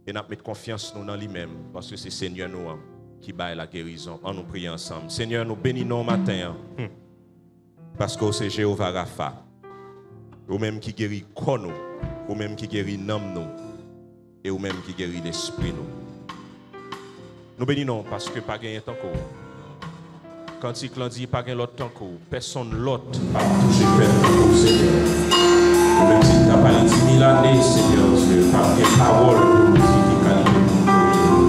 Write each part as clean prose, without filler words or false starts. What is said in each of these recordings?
Et nous mettons confiance nous dans lui-même, parce que c'est Seigneur nous qui baille la guérison. On nous prie ensemble. Seigneur, nous bénissons matin, parce que c'est Jéhovah Rapha. Ou même qui guérit corps nous, ou même qui guérit l'âme nous, et ou même qui guérit l'esprit nous. Nous bénissons parce que pas gagné tant que quand il dit pas gagné l'autre tant que personne l'autre a touché fait au Seigneur. Même si tu n'as pas dit 1000 années, Seigneur Dieu, par tes paroles pour nous qui qualité pour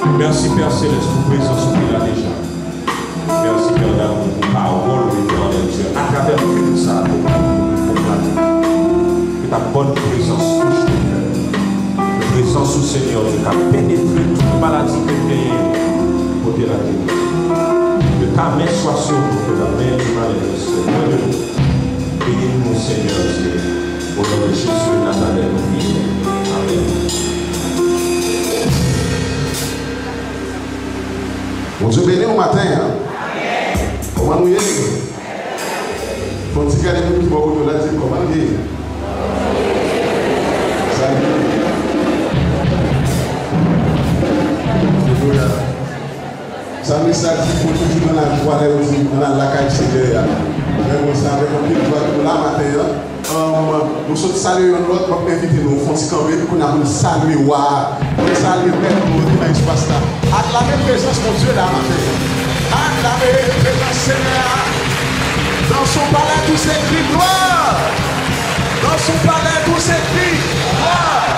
nous. Merci Père Céleste pour présence qu'il a déjà. Merci Père d'amour pour parole de Dieu. À travers tout ça, que ta bonne présence touche tes cœurs. La présence du Seigneur qui a pénétré toute maladie que tu pour te la guérir. Que ta main soit sur nous, que la main du malheur soit. Bénis-nous, Seigneur Dieu, au nom de Jésus de Nazareth, Amen. Mon Dieu béni au matin. Amen. Comment nous y est? Faut-il garder nous qui vont là dire comment nous y est? Salut. Alléluia. Ça me ça dit pour toujours dans la joie, dans la caille Seigneur. Nous savons que nous là matin, nous sommes salués l'autre, nous invitons nous fonds camper pour nous saluer nous saluer nous dans l'espace là. Acclamez la présence de Dieu là matin. Acclamez la présence Seigneur. Dans son palais tous ces cris gloire. Dans son palais tous ces cris gloire.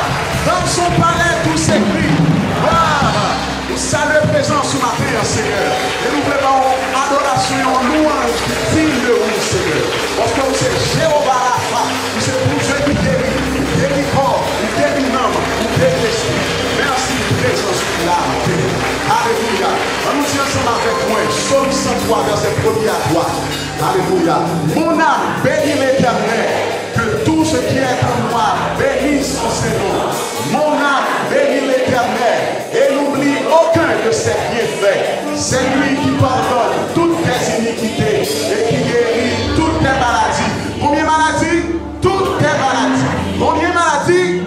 Dans son palais tous ces cris gloire. Nous saluons la présence ce matin, Seigneur. Et nous préparons adoration en louange digne de vous, Seigneur. Parce que vous êtes Jéhovah Rapha, vous êtes pour Dieu qui guérit corps, qui guérit l'âme, qui guérit l'esprit. Merci de présence là, alléluia. On nous dit ensemble avec moi, Psaume 103, verset 1er à 3. Alléluia. Mon âme bénit l'Éternel, que tout ce qui est en moi bénisse son Seigneur. Mon âme bénit l'Éternel et n'oublie aucun de ses bienfaits. C'est lui qui pardonne toutes tes iniquités et qui guérit toutes tes maladies. Combien de maladies? Toutes tes maladies. Combien de maladies?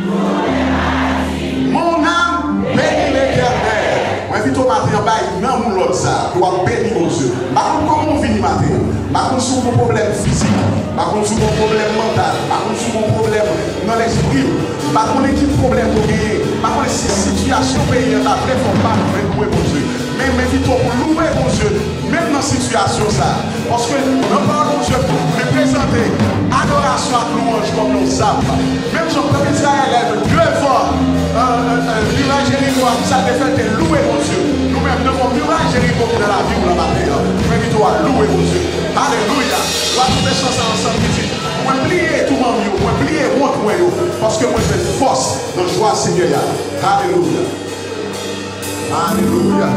Mon âme bénit l'Éternel. Moi, vite au matin, non, mon l'autre ça, doit bénir mon Dieu. Par contre, comment on finit matin? Par contre, sur mon problème physique, par contre, sur mon problème mental, par contre, sur mon problème dans l'esprit, par contre, qui problème pour gagner, par contre, ces situations pays là, il ne faut pas louer mon Dieu. Mais vite pour louer mon Dieu, même dans cette situation ça. Parce que nous parlons de Dieu pour me présenter adoration à louange comme nous savons. Même si on peut Israël devant murage Jéricho, ça te fait louer mon Dieu. Nous-mêmes devons murage Jéricho de la vie ou la bataille. Mais vite à louer mon Dieu. Alléluia. On va trouver ça ensemble ici. Moi, plier tout le monde, moi, plier mon moi, parce que moi, j'ai une force dans la joie Seigneur. Alléluia. Alléluia.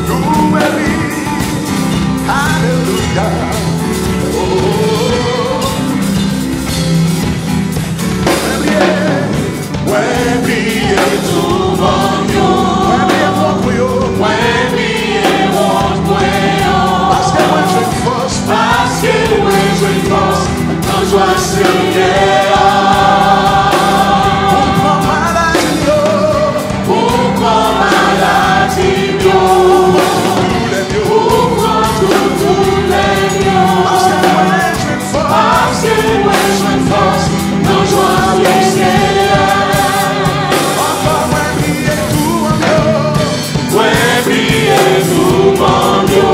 Louez-lui. Alléluia. Ouais, priez tout le monde. Parce que moi j'ai une force, quand je vois Seigneur. Pourquoi maladie, pourquoi tous les mieux. Parce que moi j'ai une force, quand je vois Seigneur. Encore moi priez tout en mieux. Ouais, priez tout en mieux.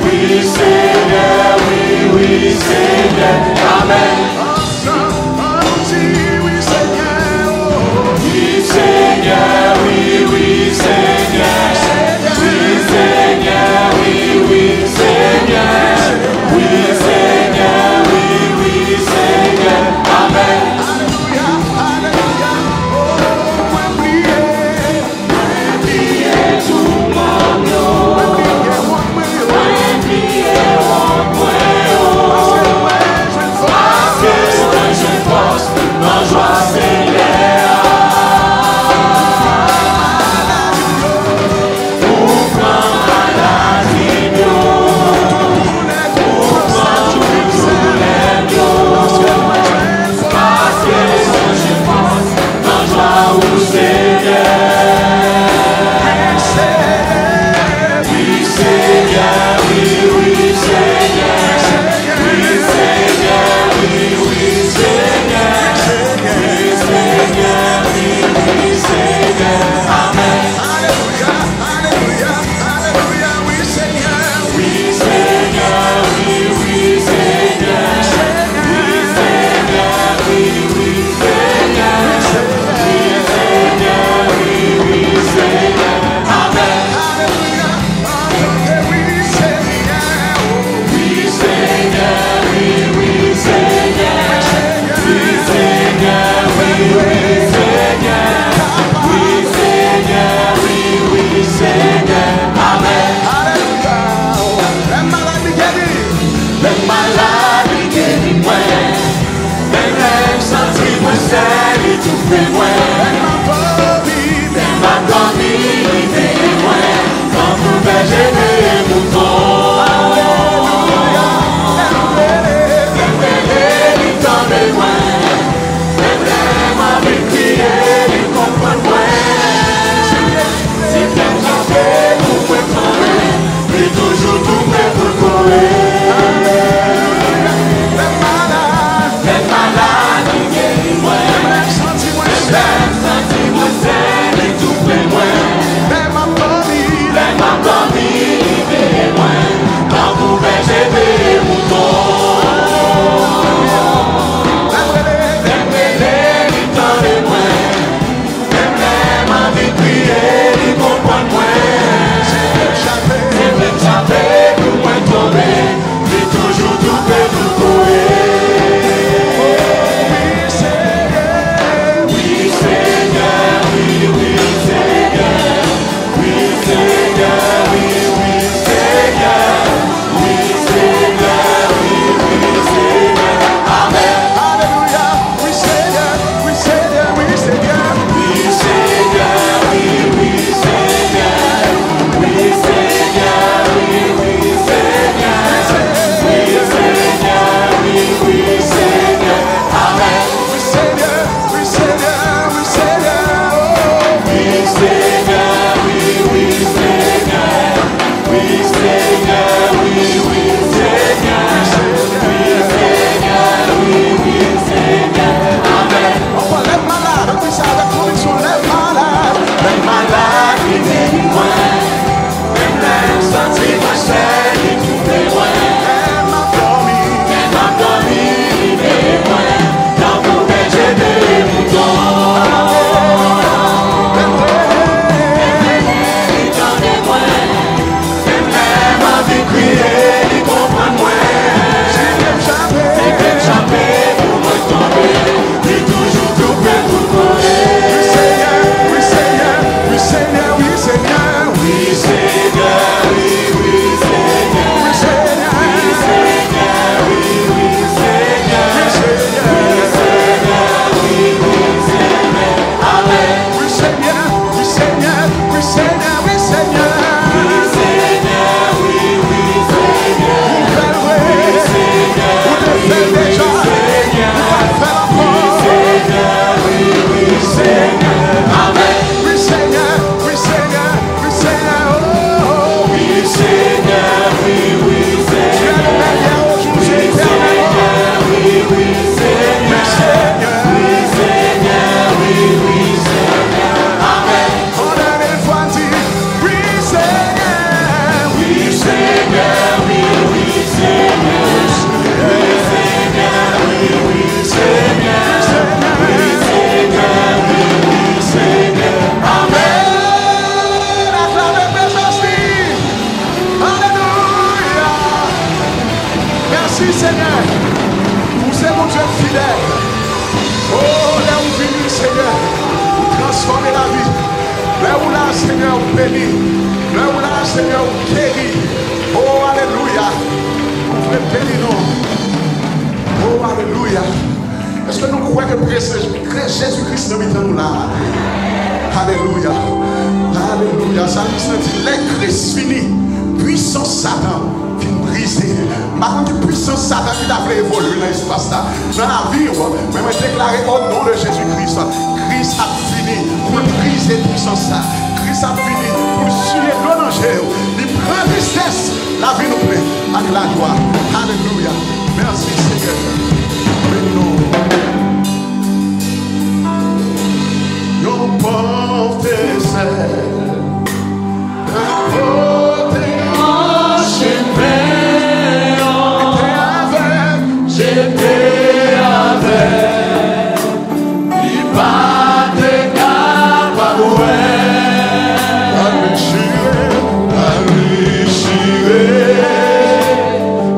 We say toujours tout prêt pour courir. Les malades qui guérissent moi. Les sentiments sains et tout près moi. Les mamans libérés moi. Dans vous j'ai des moutons.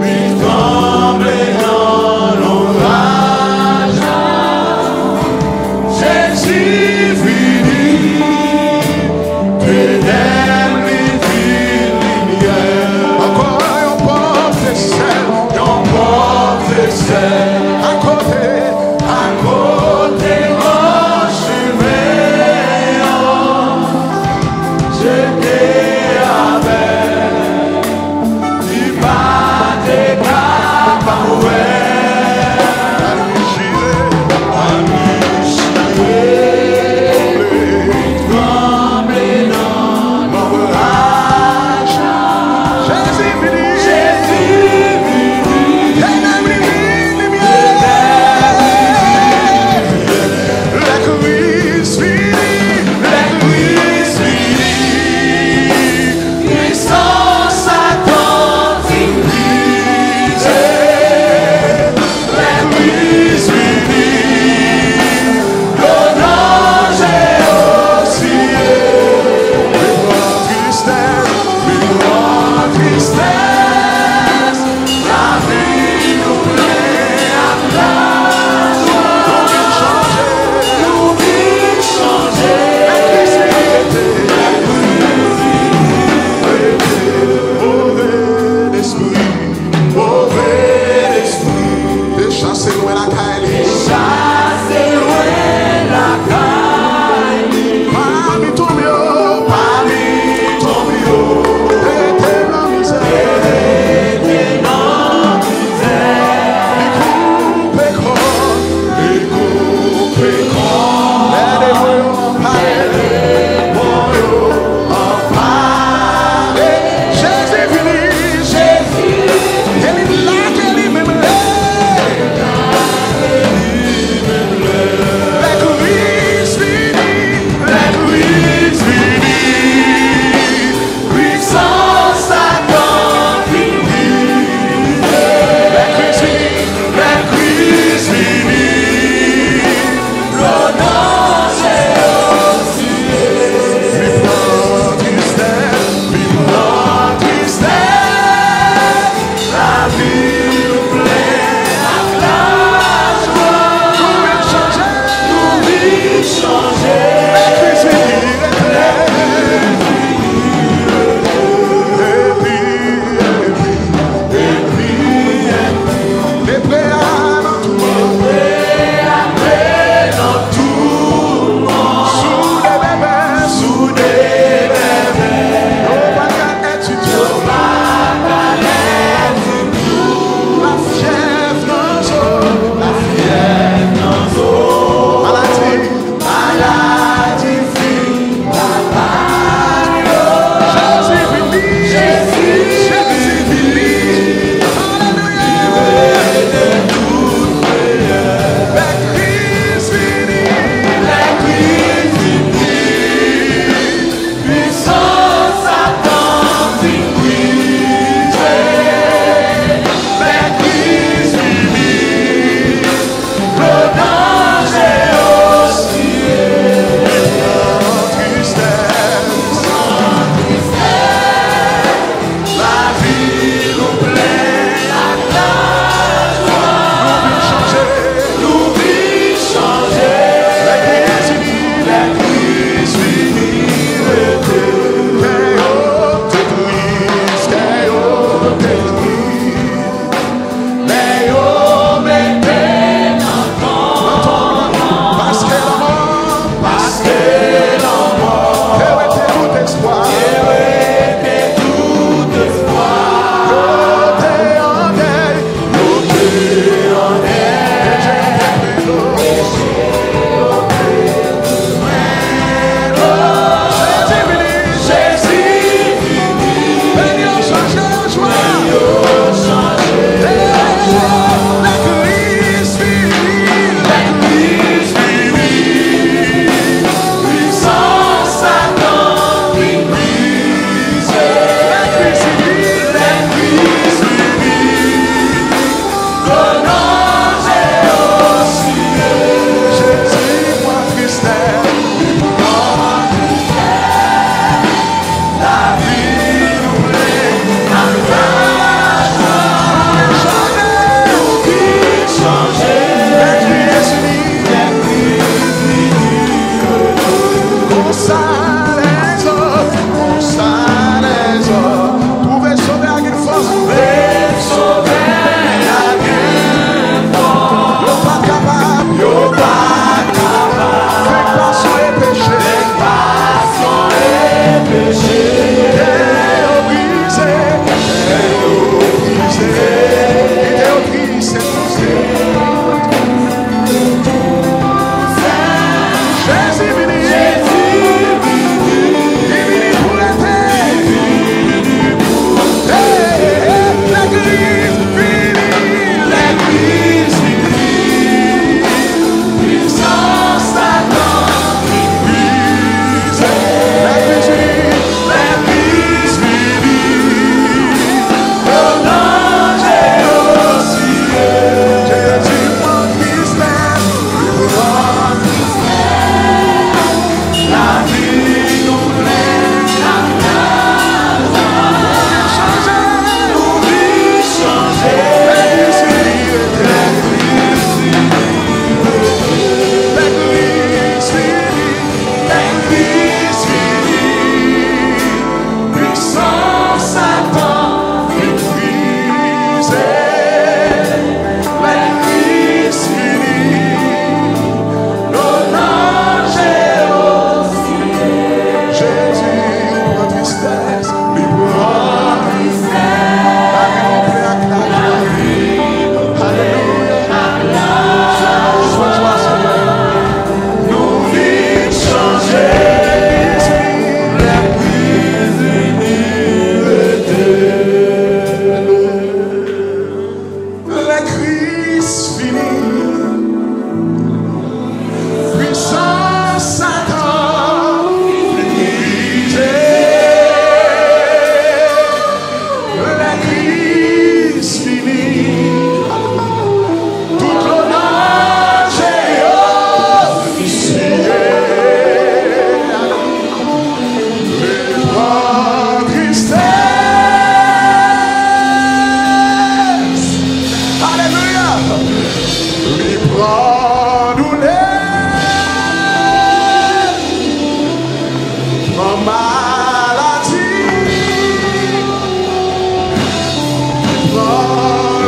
We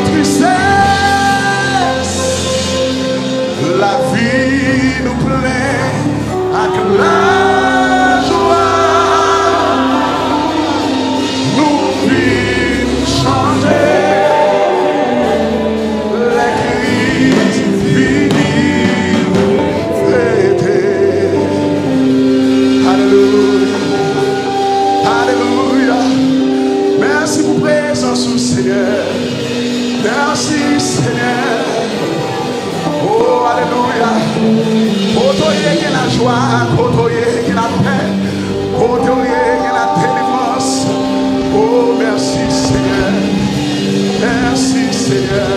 nos tristesses. La vie nous plaît avec la joie. Nous vivons changer. Les crises finis fêter. Alléluia. Alléluia. Merci pour présence au Seigneur. Merci Seigneur. Oh, alléluia. Côtoyer qui la joie, côtoyer qui la paix, côtoyer qui la délivrance. Oh, merci Seigneur. Merci Seigneur.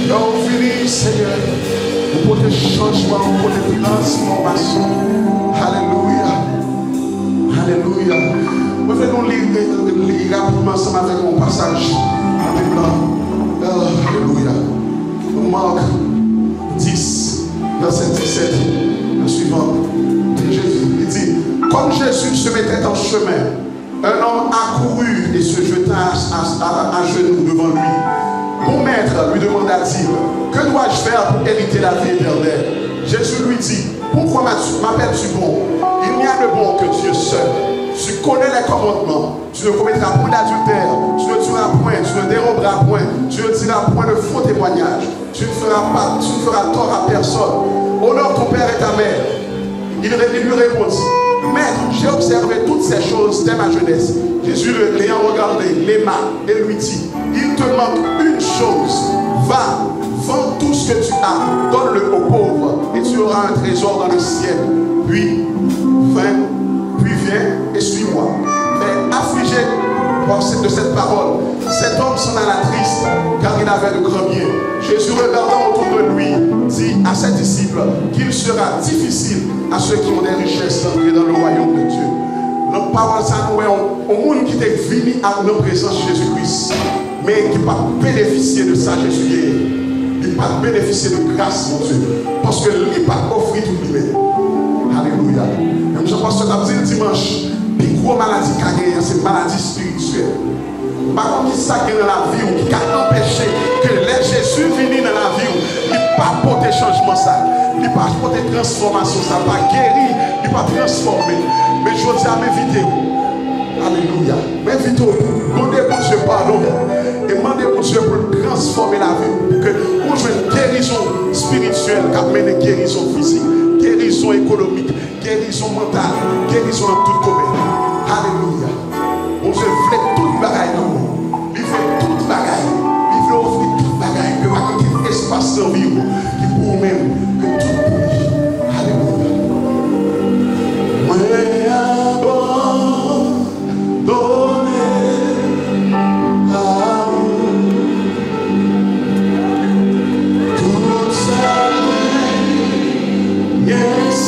Non, fini Seigneur. Pour tes changements, pour tes transformations. Alléluia. Alléluia. Je vais nous lire rapidement ensemble avec mon passage. Alléluia. Marc 10, verset 17, le suivant. Il dit, comme Jésus se mettait en chemin, un homme accourut et se jeta à genoux devant lui. Mon maître lui demanda-t-il, que dois-je faire pour hériter la vie éternelle? Jésus lui dit, pourquoi m'appelles-tu bon? Il n'y a de bon que Dieu seul. Tu connais les commandements. Tu ne commettras point d'adultère. Tu ne tueras point. Tu ne déroberas point. Tu ne diras point de faux témoignages. Tu ne feras tort à personne. Honore ton père et ta mère. Il lui répondit, Maître, j'ai observé toutes ces choses dès ma jeunesse. Jésus l'ayant regardé, l'aima et lui dit, il te manque une chose. Va, vends tout ce que tu as, donne-le aux pauvres et tu auras un trésor dans le ciel. Puis viens et suis-moi. Mais affligé de cette parole, cet homme s'en alla triste, car il avait de grands biens. Jésus, regardant autour de lui, dit à ses disciples qu'il sera difficile à ceux qui ont des richesses d'entrer dans le royaume de Dieu. Notre parole, ça nous est au monde qui est venu à nos présences Jésus-Christ, mais qui n'a pas bénéficié de ça, Jésus. Il n'a pas bénéficié de grâce, mon Dieu, parce que il n'a pas offert tout lui-même. Alléluia. Même je pense que tu as dit le dimanche, puis gros maladie qu'a gagné, c'est maladie spirituelle. Par contre, qui ça qui est dans la vie, qui a empêché que les Jésus viennent dans la vie, il n'a pas porté changement ça, il n'a pas porté transformation ça, il n'a pas guéri, il n'a pas transformé. Mais je dis à m'inviter. Alléluia. M'invitez, demandez pour Dieu pardon et demandez pour Dieu pour transformer la vie, pour que vous jouez une guérison spirituelle qui amène une guérison physique, guérison économique, guérison mentale, guérison dans tout domaine. Alléluia. On se fait toute bagaille dans nous. Il fait toute bagaille. Il veut offrir toute bagaille. Il veut qu'il y ait espace dans la vie qui pour vous-même que tout pour lui. Alléluia. Yes,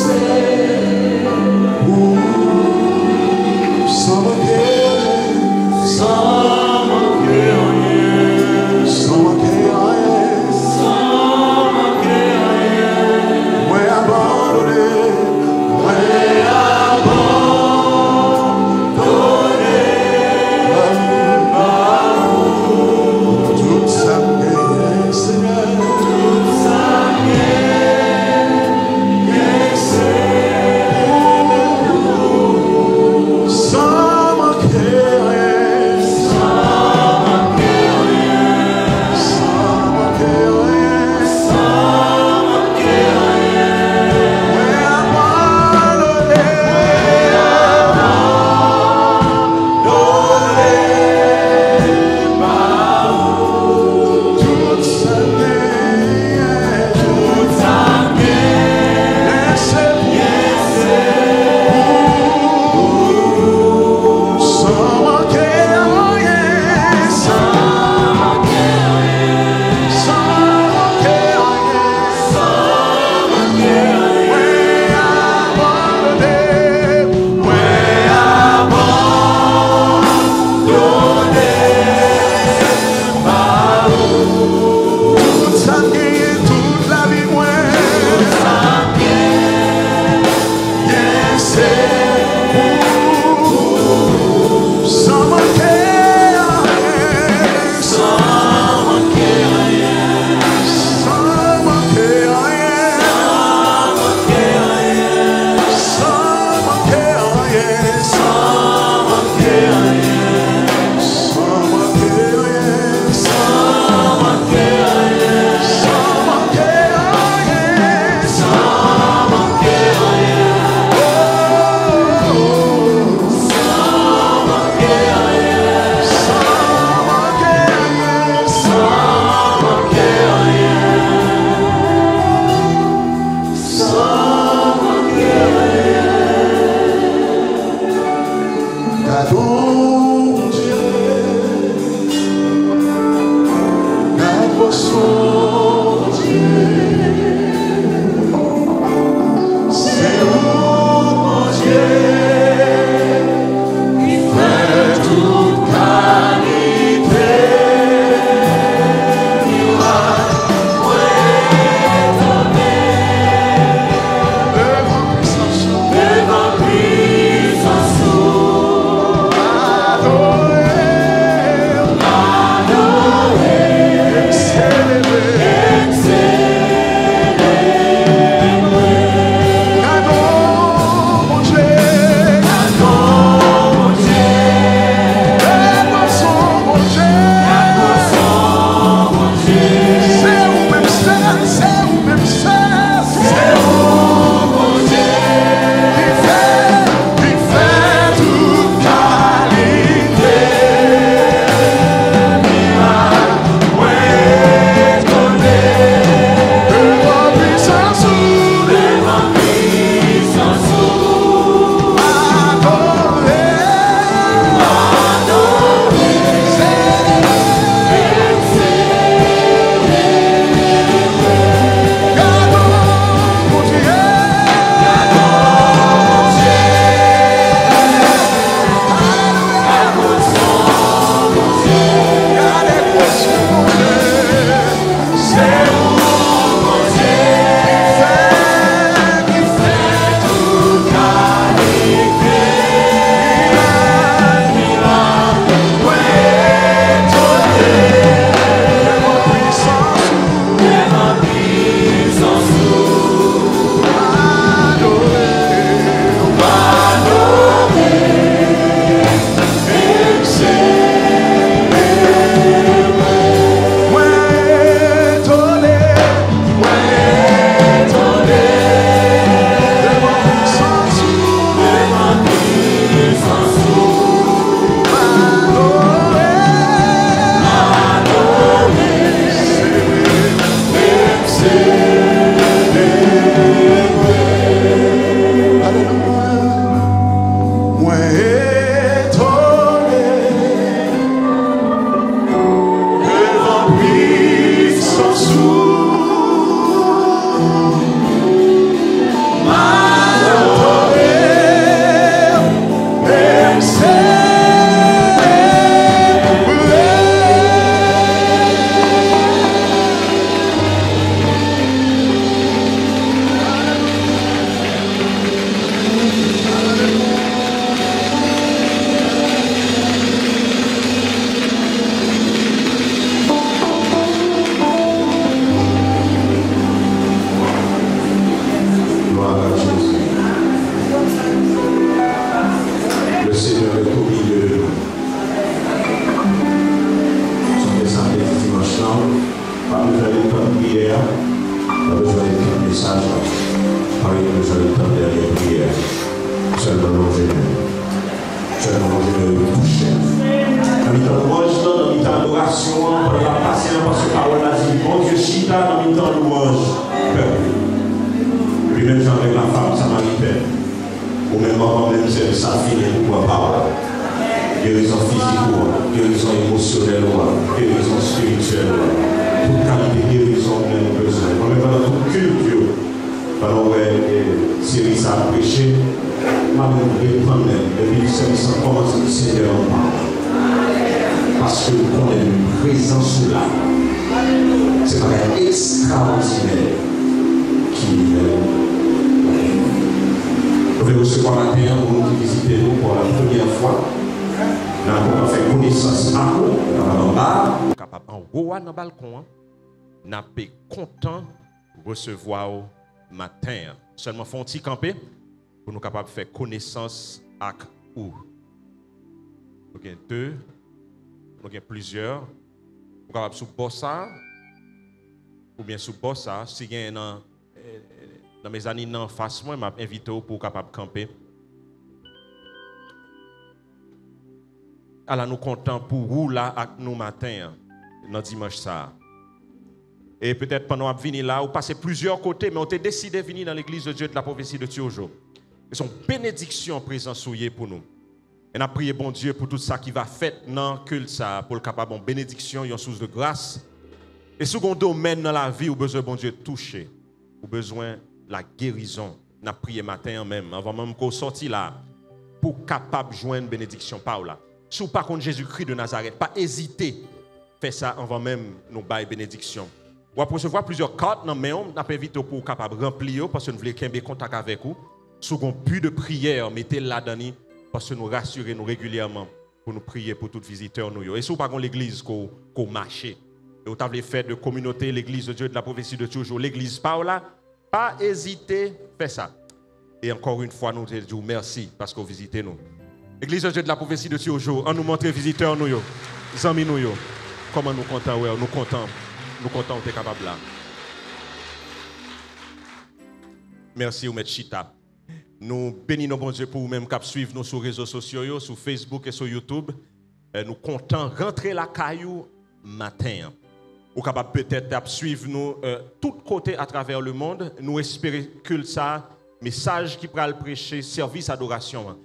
parce que parole a dit, bon Dieu, chita dans le temps louange, peuple. Puis même avec la femme samaritaine, ou même maman, même c'est ça finit pour parole. Guérison physique, guérison émotionnelle, guérison spirituelle, toute qualité de guérison que nous avons besoin. Même pendant toute culture, pendant que Cyril a prêché, je vais prendre depuis le service commence le Seigneur en parle. Parce que nous connaissons une présence là. C'est un extraordinaire qui nous allons recevoir matin pour nous visiter nous pour la première fois. Nous avons fait connaissance à nous, en bas. Capable en haut dans le balcon, nous sommes contents de recevoir matin. Seulement font petit camper pour nous capables de faire connaissance avec vous. Nous avons deux, nous avons plusieurs. Nous sommes capables sous Bossa ou bien sous Bossa. Si vous avez dans mes années en face, moi, je m'ai invité pour capable camper. Alors nous comptons pour vous là avec nous matin, dans dimanche ça. Et peut-être pendant que vous venez là, vous passez plusieurs côtés, mais on a décidé de venir dans l'église de Dieu de la prophétie de Tiojo. Et son bénédiction présente souillée pour nous. Et on a prié bon Dieu pour tout ça qui va faire dans le culte ça, pour le capable de bénédiction, une source de grâce. Et second domaine dans la vie, où besoin bon Dieu toucher, où besoin la guérison. On a prié matin même, avant même qu'on sorti là, pour capable de joindre bénédiction par là. Si vous par contre Jésus-Christ de Nazareth, pas hésiter, faire ça avant même nous bailler bénédiction. Ou après recevoir plusieurs cartes, mais on a invité pour capable remplir parce que nous voulons qu'il y ait contact avec vous. Second but de prière, mettez là-dedans parce que nous rassurons nous régulièrement pour nous prier pour tous les visiteurs. Et si vous par contre l'église qu'on marche, et vous avez fait de communauté, l'église de Dieu de la prophétie de toujours, l'église par là, pas hésiter, faites ça. Et encore une fois, nous disons merci parce que vous visitez nous. L'église de Dieu de la prophétie de toujours, on nous montre visiteurs nous, les amis nous, comment nous comptons, nous comptons on est capable là. Merci au maître Chita. Nous bénissons bon Dieu pour vous-même qui suivre nous sur les réseaux sociaux, sur Facebook et sur YouTube. Nous comptons rentrer la caillou matin. Ou capable peut-être suivre nous tout côté à travers le monde. Nous espérons que ça message qui pourra le prêcher, service adoration.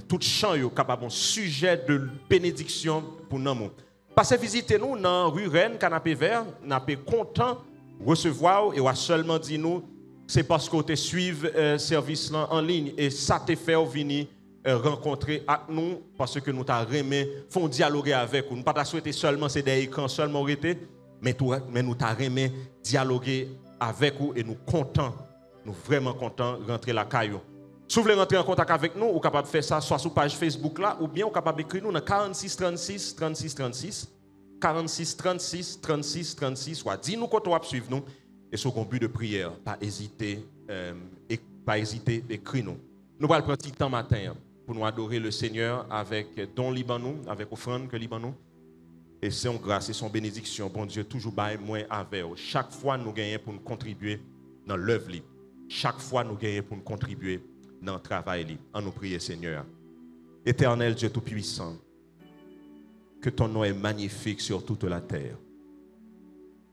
Tout chant est capable un sujet de bénédiction pour nous. Passez visiter nous dans rue Rennes, Canapé Vert, nous sommes contents de recevoir et on a seulement dit nous, c'est parce qu'on te suive service en ligne et ça te fait venir rencontrer avec nous parce que nous t'avons aimé, font dialoguer avec vous. Nous pas souhaité seulement c'est des écrans seulement arrêter, mais nous t'avons aimé dialoguer avec vous et nous contents, nous vraiment contents de rentrer la caillou. Si vous voulez rentrer en contact avec nous, vous êtes capable de faire ça soit sur la page Facebook là, ou bien vous êtes capable d'écrire nous dans 46 36 36 36, 46 36 36 36, soit dis-nous quand on va suivre nous, et sur le but de prière, pas hésiter, écrire nous. Nous allons prendre un temps matin pour nous adorer le Seigneur avec don Libanou, avec offrande que Libanou, et son grâce et son bénédiction, bon Dieu, toujours bail moins avec eux. Chaque fois nous gagnons pour nous contribuer dans l'œuvre libre. Chaque fois nous gagnons pour nous contribuer dans le travail, en nous prier, Seigneur. Éternel Dieu Tout-Puissant, que ton nom est magnifique sur toute la terre.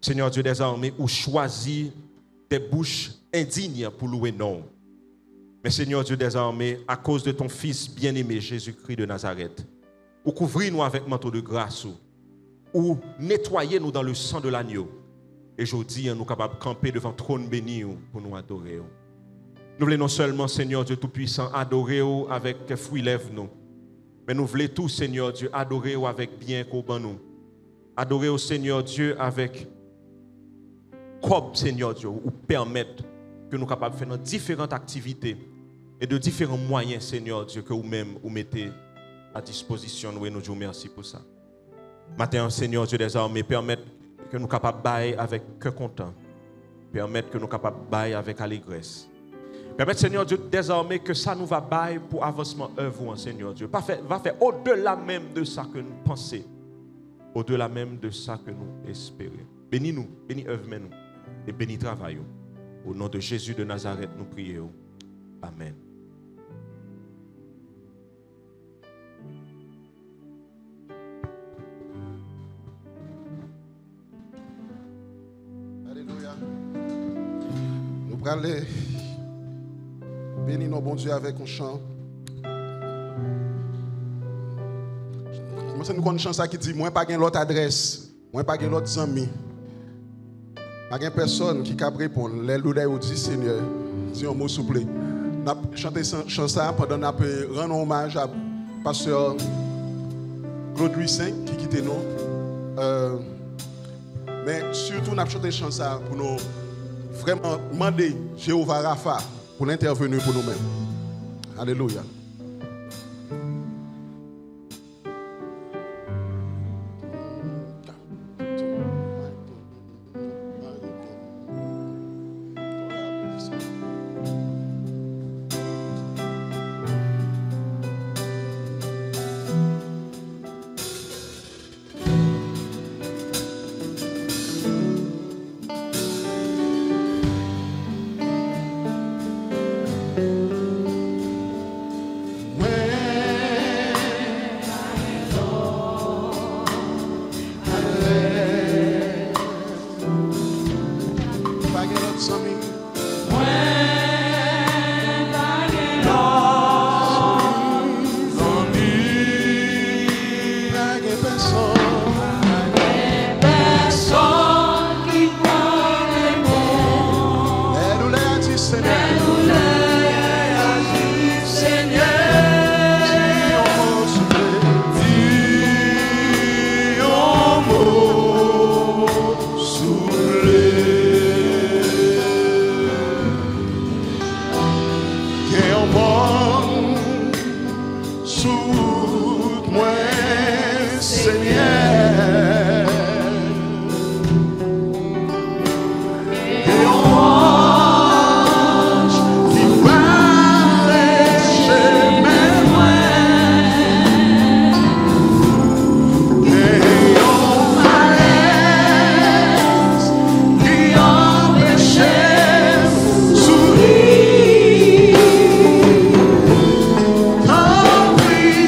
Seigneur Dieu des armées, ou choisis des bouches indignes pour louer nom. Mais Seigneur Dieu des armées, à cause de ton Fils bien-aimé Jésus-Christ de Nazareth, ou couvris-nous avec manteau de grâce, ou nettoyez-nous dans le sang de l'agneau. Et aujourd'hui, nous sommes capables de camper devant le trône béni pour nous adorer. Nous voulons non seulement, Seigneur Dieu Tout-Puissant, adorer avec fruits lèvres nous, mais nous voulons tous, Seigneur Dieu, adorer avec bien qu'on nous. Adorer au Seigneur Dieu avec comme, Seigneur Dieu, ou permettre que nous soyons capables de faire différentes activités et de différents moyens, Seigneur Dieu, que vous-même vous mettez à disposition. Nous et nous disons merci pour ça. Maintenant, Seigneur Dieu des armées, permettre que nous soyons capables de bailler avec cœur content. Permettre que nous soyons capables de bailler avec allégresse. Permettre, Seigneur Dieu, désormais que ça nous va bailler pour avancement œuvre, Seigneur Dieu. Va faire au-delà même de ça que nous pensons. Au-delà même de ça que nous espérons. Bénis-nous, bénis œuvre nous et bénis travail. Au nom de Jésus de Nazareth, nous prions. Amen. Allez, bénis nos bon Dieu avec un chant. Moi, c'est une chanson qui dit, moi, pas de l'autre adresse, moi, pas de l'autre ami. Pas de personne qui peut répondre. Les loups dit, Seigneur, dis un mot s'il vous plaît. Nous avons chanté cette chanson pendant que nous rendre hommage à pasteur Claude Louis V qui quitte nous. Mais surtout, nous avons chanté cette chanson pour nous vraiment demander Jéhovah Rapha pour l'intervenir pour nous-mêmes. Alléluia. Please,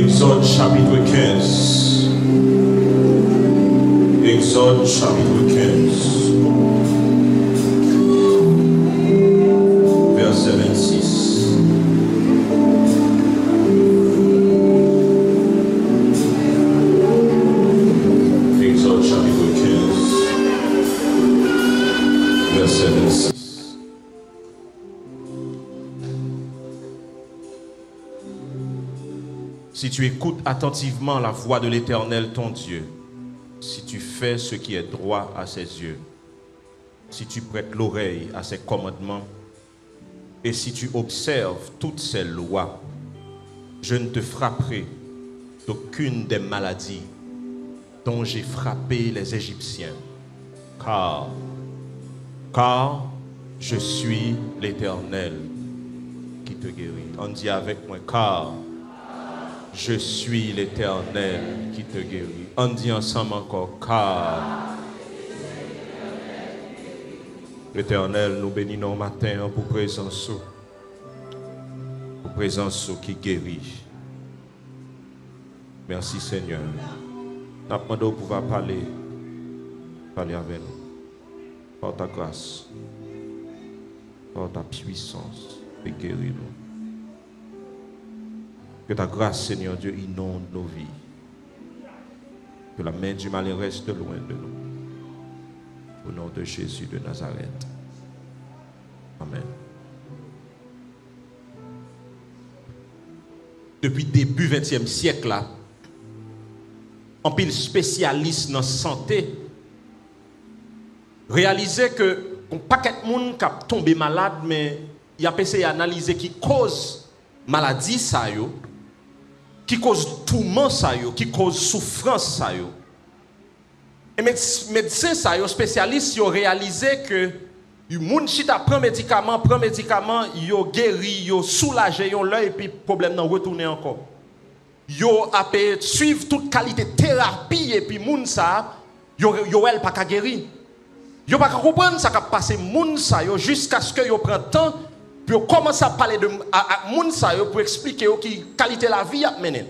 Exode chapitre 15. Exode chapitre 15. Verset 26. Exode chapitre 15. Verset 26. Si tu écoutes attentivement la voix de l'Éternel ton Dieu, si tu fais ce qui est droit à ses yeux, si tu prêtes l'oreille à ses commandements, Et si tu observes toutes ces lois, je ne te frapperai d'aucune des maladies dont j'ai frappé les Égyptiens. Car je suis l'Éternel qui te guérit. On dit avec moi, car je suis l'Éternel qui te guérit. On dit ensemble encore, car l'Éternel, nous bénissons matin pour présence qui guérit. Merci Seigneur. Nous demandons de pouvoir parler avec nous. Par ta grâce, par ta puissance, et guéris-nous. Que ta grâce, Seigneur Dieu, inonde nos vies. Que la main du mal reste loin de nous. Au nom de Jésus de Nazareth. Amen. Depuis le début du XXe siècle, là, en pile spécialiste dans la santé, réaliser que un paquet de monde qui a tombé malade, mais il a essayé d'analyser qui cause maladie, ça yo, qui cause tourment, ça yo, qui cause souffrance, ça yo. Et médecins, ça yo, spécialistes, ils ont réalisé que les gens qui prennent médicament, ils ont guéri, ils ont soulagé, ils ont l'œil, et puis le problème n'a retourné encore. Ils ont suivre toute qualité de thérapie, et puis les gens, ils ont pas guéri. Ils ne peuvent pas comprendre ce qui a passé jusqu'à ce qu'ils prennent le temps pour commencer à parler de gens pour expliquer qui qualité de la vie a mené.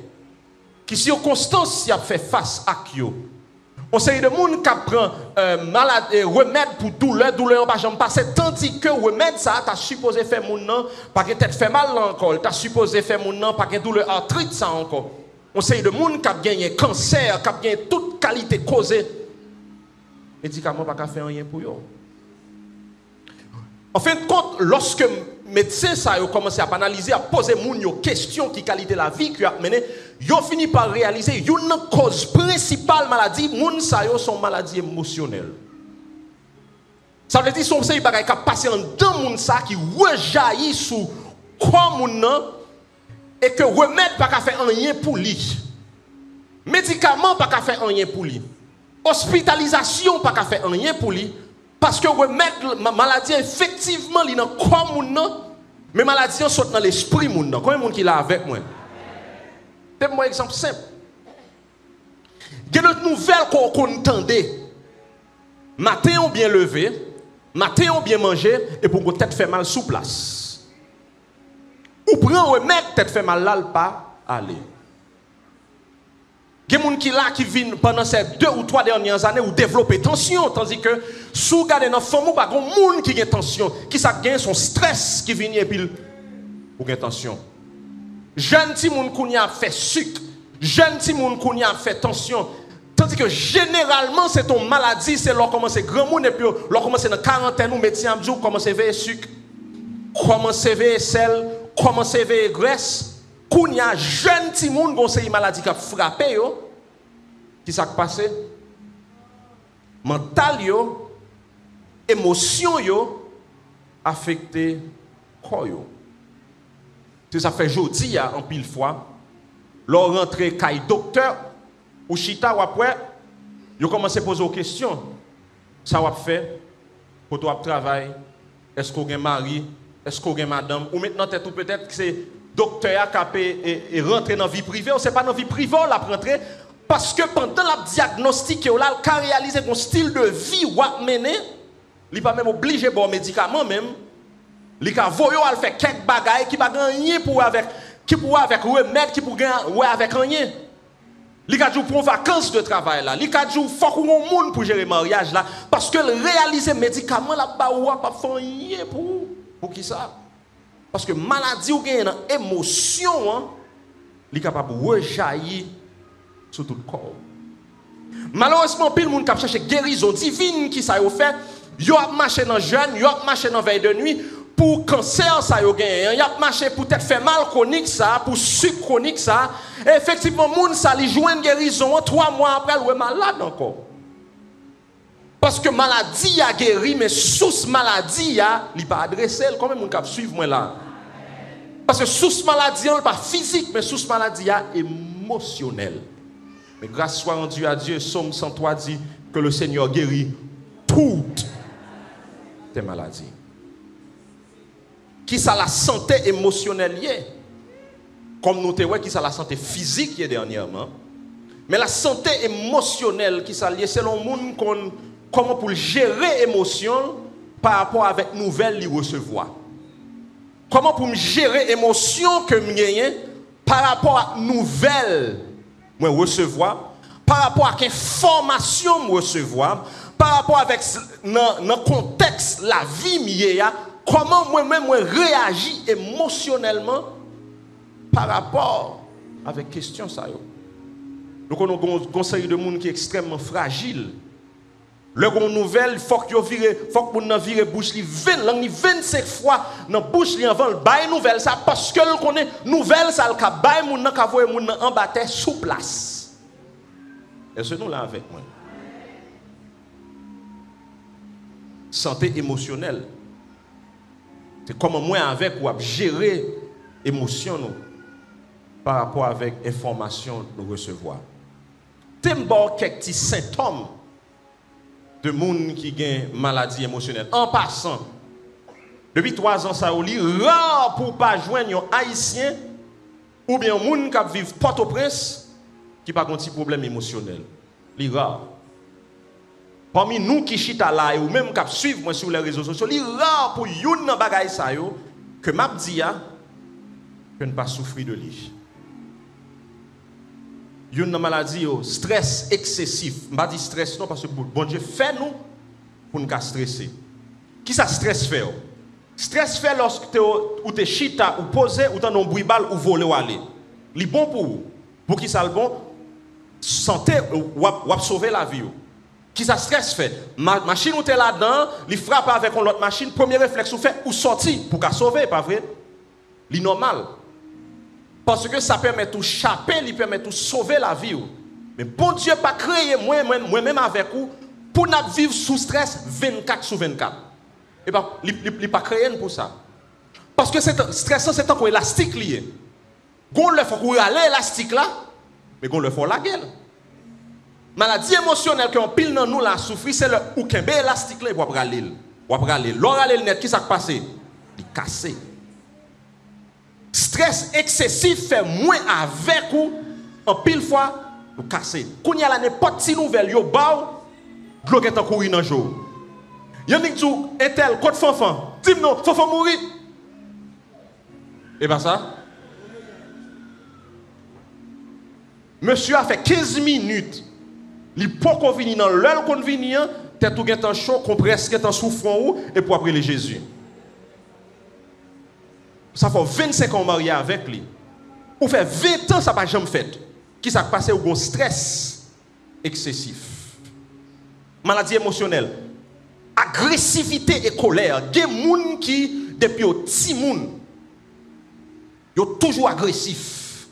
Qui circonstances y a fait face à eux. On sait de gens qui prennent remède pour douleur pas jamais passer, tandis que remède ça t'a supposé faire mon nom pas que tête fait mal encore, t'a supposé faire mon nom pas que douleur arthrite ça encore. On sait de gens qui gagné cancer, qui gagné toute qualité causée. Médicaments pas faire rien pour eux. En fin de compte, lorsque les médecins ont commencé à analyser, à poser des questions qui qualité la vie qui a mené, ils ont fini par réaliser une cause principale maladie, les gens sont maladies émotionnelles. Ça veut dire que c'est un qui a passé dans les gens qui rejaillit sur quoi et que remède pas faire rien pour lui. Médicaments pas faire rien pour lui. Hospitalisation pas faire rien pour lui. Parce que remettre la maladie, effectivement, il y a comme mais maladie sont dans l'esprit. Combien de monde qui est là avec moi? Donne-moi un exemple simple. Il y a une nouvelle qu'on entendait. Matin, on bien levé, matin, on bien mangé, et pour que tête fait mal sous place. Ou prend remettre tête fait mal là, pas aller. Il y a des gens qui viennent pendant ces 2 ou 3 dernières années ou développer tension, tandis que si vous regardez dans la famille, il y a des gens qui ont tension, qui gagne son stress qui vient et puis ou gagne tension. Jeune petit monde qui a fait sucre, jeune petit monde qui a fait tension, tandis que généralement c'est ton maladie, c'est leur commencer grand monde et puis leur commencer dans quarantaine ou médecin dit commencer veiller sucre, commencer veiller sel, commencer veiller graisse. Quand il y a jeune petit monde qui a une maladie qui a frappé, qui s'est passé? Mental, émotion, affecté corps. C'est ça fait jeudi en pile fois. Leur rentrée caille docteur ou chita ou après, ils commencent à poser des questions. Ça va faire pour toi travail. Est-ce qu'on a un mari? Est-ce qu'on a une madame? Ou maintenant peut-être que c'est docteur qui rentre dans la vie privée, on ne sait pas dans la vie privée, on l'a rentré parce que pendant la diagnostic, on a réalisé un style de vie ou a mené, il n'est pas même obligé de boire médicaments même, il a voulu faire quelques bagailles qui ne pas rien pour avec remède, qui pour avec rien. Il a dit pour vacances de travail là, il a dit faut qu'on monde pour gérer le mariage là, parce que réaliser médicaments là, pas faire rien pour qui ça? Parce que maladie ou gagne émotion, il est capable de rejaillir sur tout le corps. Malheureusement, pile monde qui cherche guérison divine qui ça a fait, yo a marché dans jeûne, yo a marché dans veille de nuit pour cancer ça yo gagne, y a marché pour peut-être faire mal chronique ça, pour sucre chronique ça. Et effectivement, monde ça li joine guérison 3 mois après il est malade encore. Parce que maladie a guéri, mais sous maladie a, il pas adressé. Comment mon cap suivre moi là? Parce que sous maladie n'est pas physique, mais sous maladie a émotionnel. Mais grâce soit rendue à Dieu, Somme 103 dit que le Seigneur guérit toutes tes maladies. Qui ça la santé émotionnelle liée? Comme nous avons qui ça la santé physique qui est dernièrement. Mais la santé émotionnelle qui ça liée selon monde comment pour gérer l'émotion par rapport avec nouvelles qu'il recevoir. Comment pour me gérer l'émotion que je par rapport à nouvelles que je recevoir, par rapport à information que je recevoir, par rapport avec le contexte la vie comment moi-même réagis émotionnellement par rapport avec question ça yo. Donc on a un conseil de monde qui est extrêmement fragile. Le gon nouvelle, il faut que vous vire bouche li 25 fois dans bouche li avant le bail nouvelle ça parce que le connaît nouvelle ça le ka bail moun nan ka voye moun nan en bataille sous place. Est-ce que nous là avec moi? Santé émotionnelle. C'est comment moi avec ou gérer émotion nous par rapport avec information nous recevoir. T'aimes quelques petits symptômes de monde qui gagne maladie émotionnelle. En passant, depuis 3 ans, ça est rare pour pas joindre un haïtien ou bien un monde qui vit Port-au-Prince qui n'a pas un petit problème émotionnel. C'est rare. Parmi nous qui chita là ou même qui suivent moi sur les réseaux sociaux, c'est rare pour yon nan bagay sa yo que m'a dit que ne pas souffrir de lui. Une maladie, stress excessif. Je ne pas dire stress non parce que bon Dieu fait nous pour nous stresser. Qui ça stress fait? Stress fait lorsque tu es chita ou posé ou tu as un bruit balle ou volé ou aller. C'est bon pour vous. Pour qui ça le bon? Santé ou sauver la vie. Qui ça stress fait? Machine ou tu es là-dedans, il frappe avec l'autre machine, premier réflexe ou fait ou sortir pour qu'à sauver, pas vrai? C'est normal. Parce que ça permet de chapper, il permet de sauver la vie. Mais bon Dieu pas créé moi-même avec vous pour nous vivre sous stress 24 sur 24. Et bien, il n'est pas créé pour ça. Parce que stress, c'est un peu élastique lié. Gon le faut aller élastique là, mais gon le faut la gueule. Maladie émotionnelle qu'on pile dans nous la souffrir, c'est le ou qu'un élastique là, il va aller. Ou après aller. L'or aller net, qui s'est passé? Il cassé. Stress excessif fait moins avec ou en pile fois nous casser. Quand il y a n'importe si nouvelle yo ba bloqué en courir dans jour. Yannick tout intel code fanfan. Dis-moi fanfan mourir. Et pas ça. Monsieur a fait 15 minutes. Il peut qu'on venir dans l'heure qu'on venir, t'es tout en chaud, qu'on presque en souffrant et pour après le Jésus. Ça fait 25 ans marié avec lui. Ou fait 20 ans ça n'a jamais fait. Qui s'est passé au stress excessif. Maladie émotionnelle. Agressivité et colère. Il y a des gens qui, depuis au petit monde, ils sont toujours agressifs.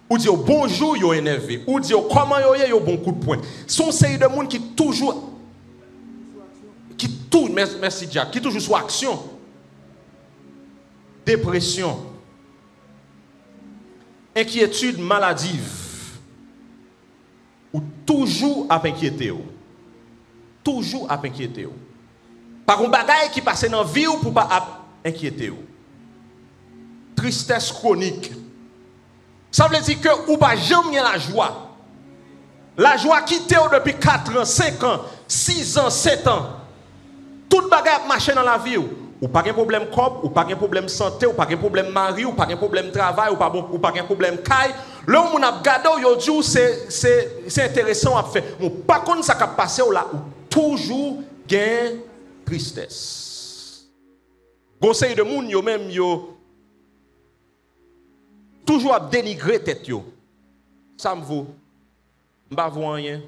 Ou disent bonjour, ils sont énervés. Ou disent comment ils ont bon coup de poing. Sont série de gens qui toujours. Merci Jack, qui toujours sous action. Dépression, inquiétude maladive, ou toujours à inquiéter. Toujours à inquiéter. Par un bagage qui passe dans la vie ou pour pas inquiéter. Tristesse chronique. Ça veut dire que ou pas jamais la joie. La joie quitte depuis 4 ans, 5 ans, 6 ans, 7 ans. Tout bagage marche dans la vie. Ou pas de problème corps, ou pas de problème santé, ou pas de problème mari, ou pas de problème travail, ou pas de problème caille. Là où on a regardé, on dit c'est intéressant à faire. Mais par contre, ça a passé là où toujours gain tristesse. Conseil de monde yo même yo toujours à dénigrer tête yo. Ça me vaut. M'pa voir rien.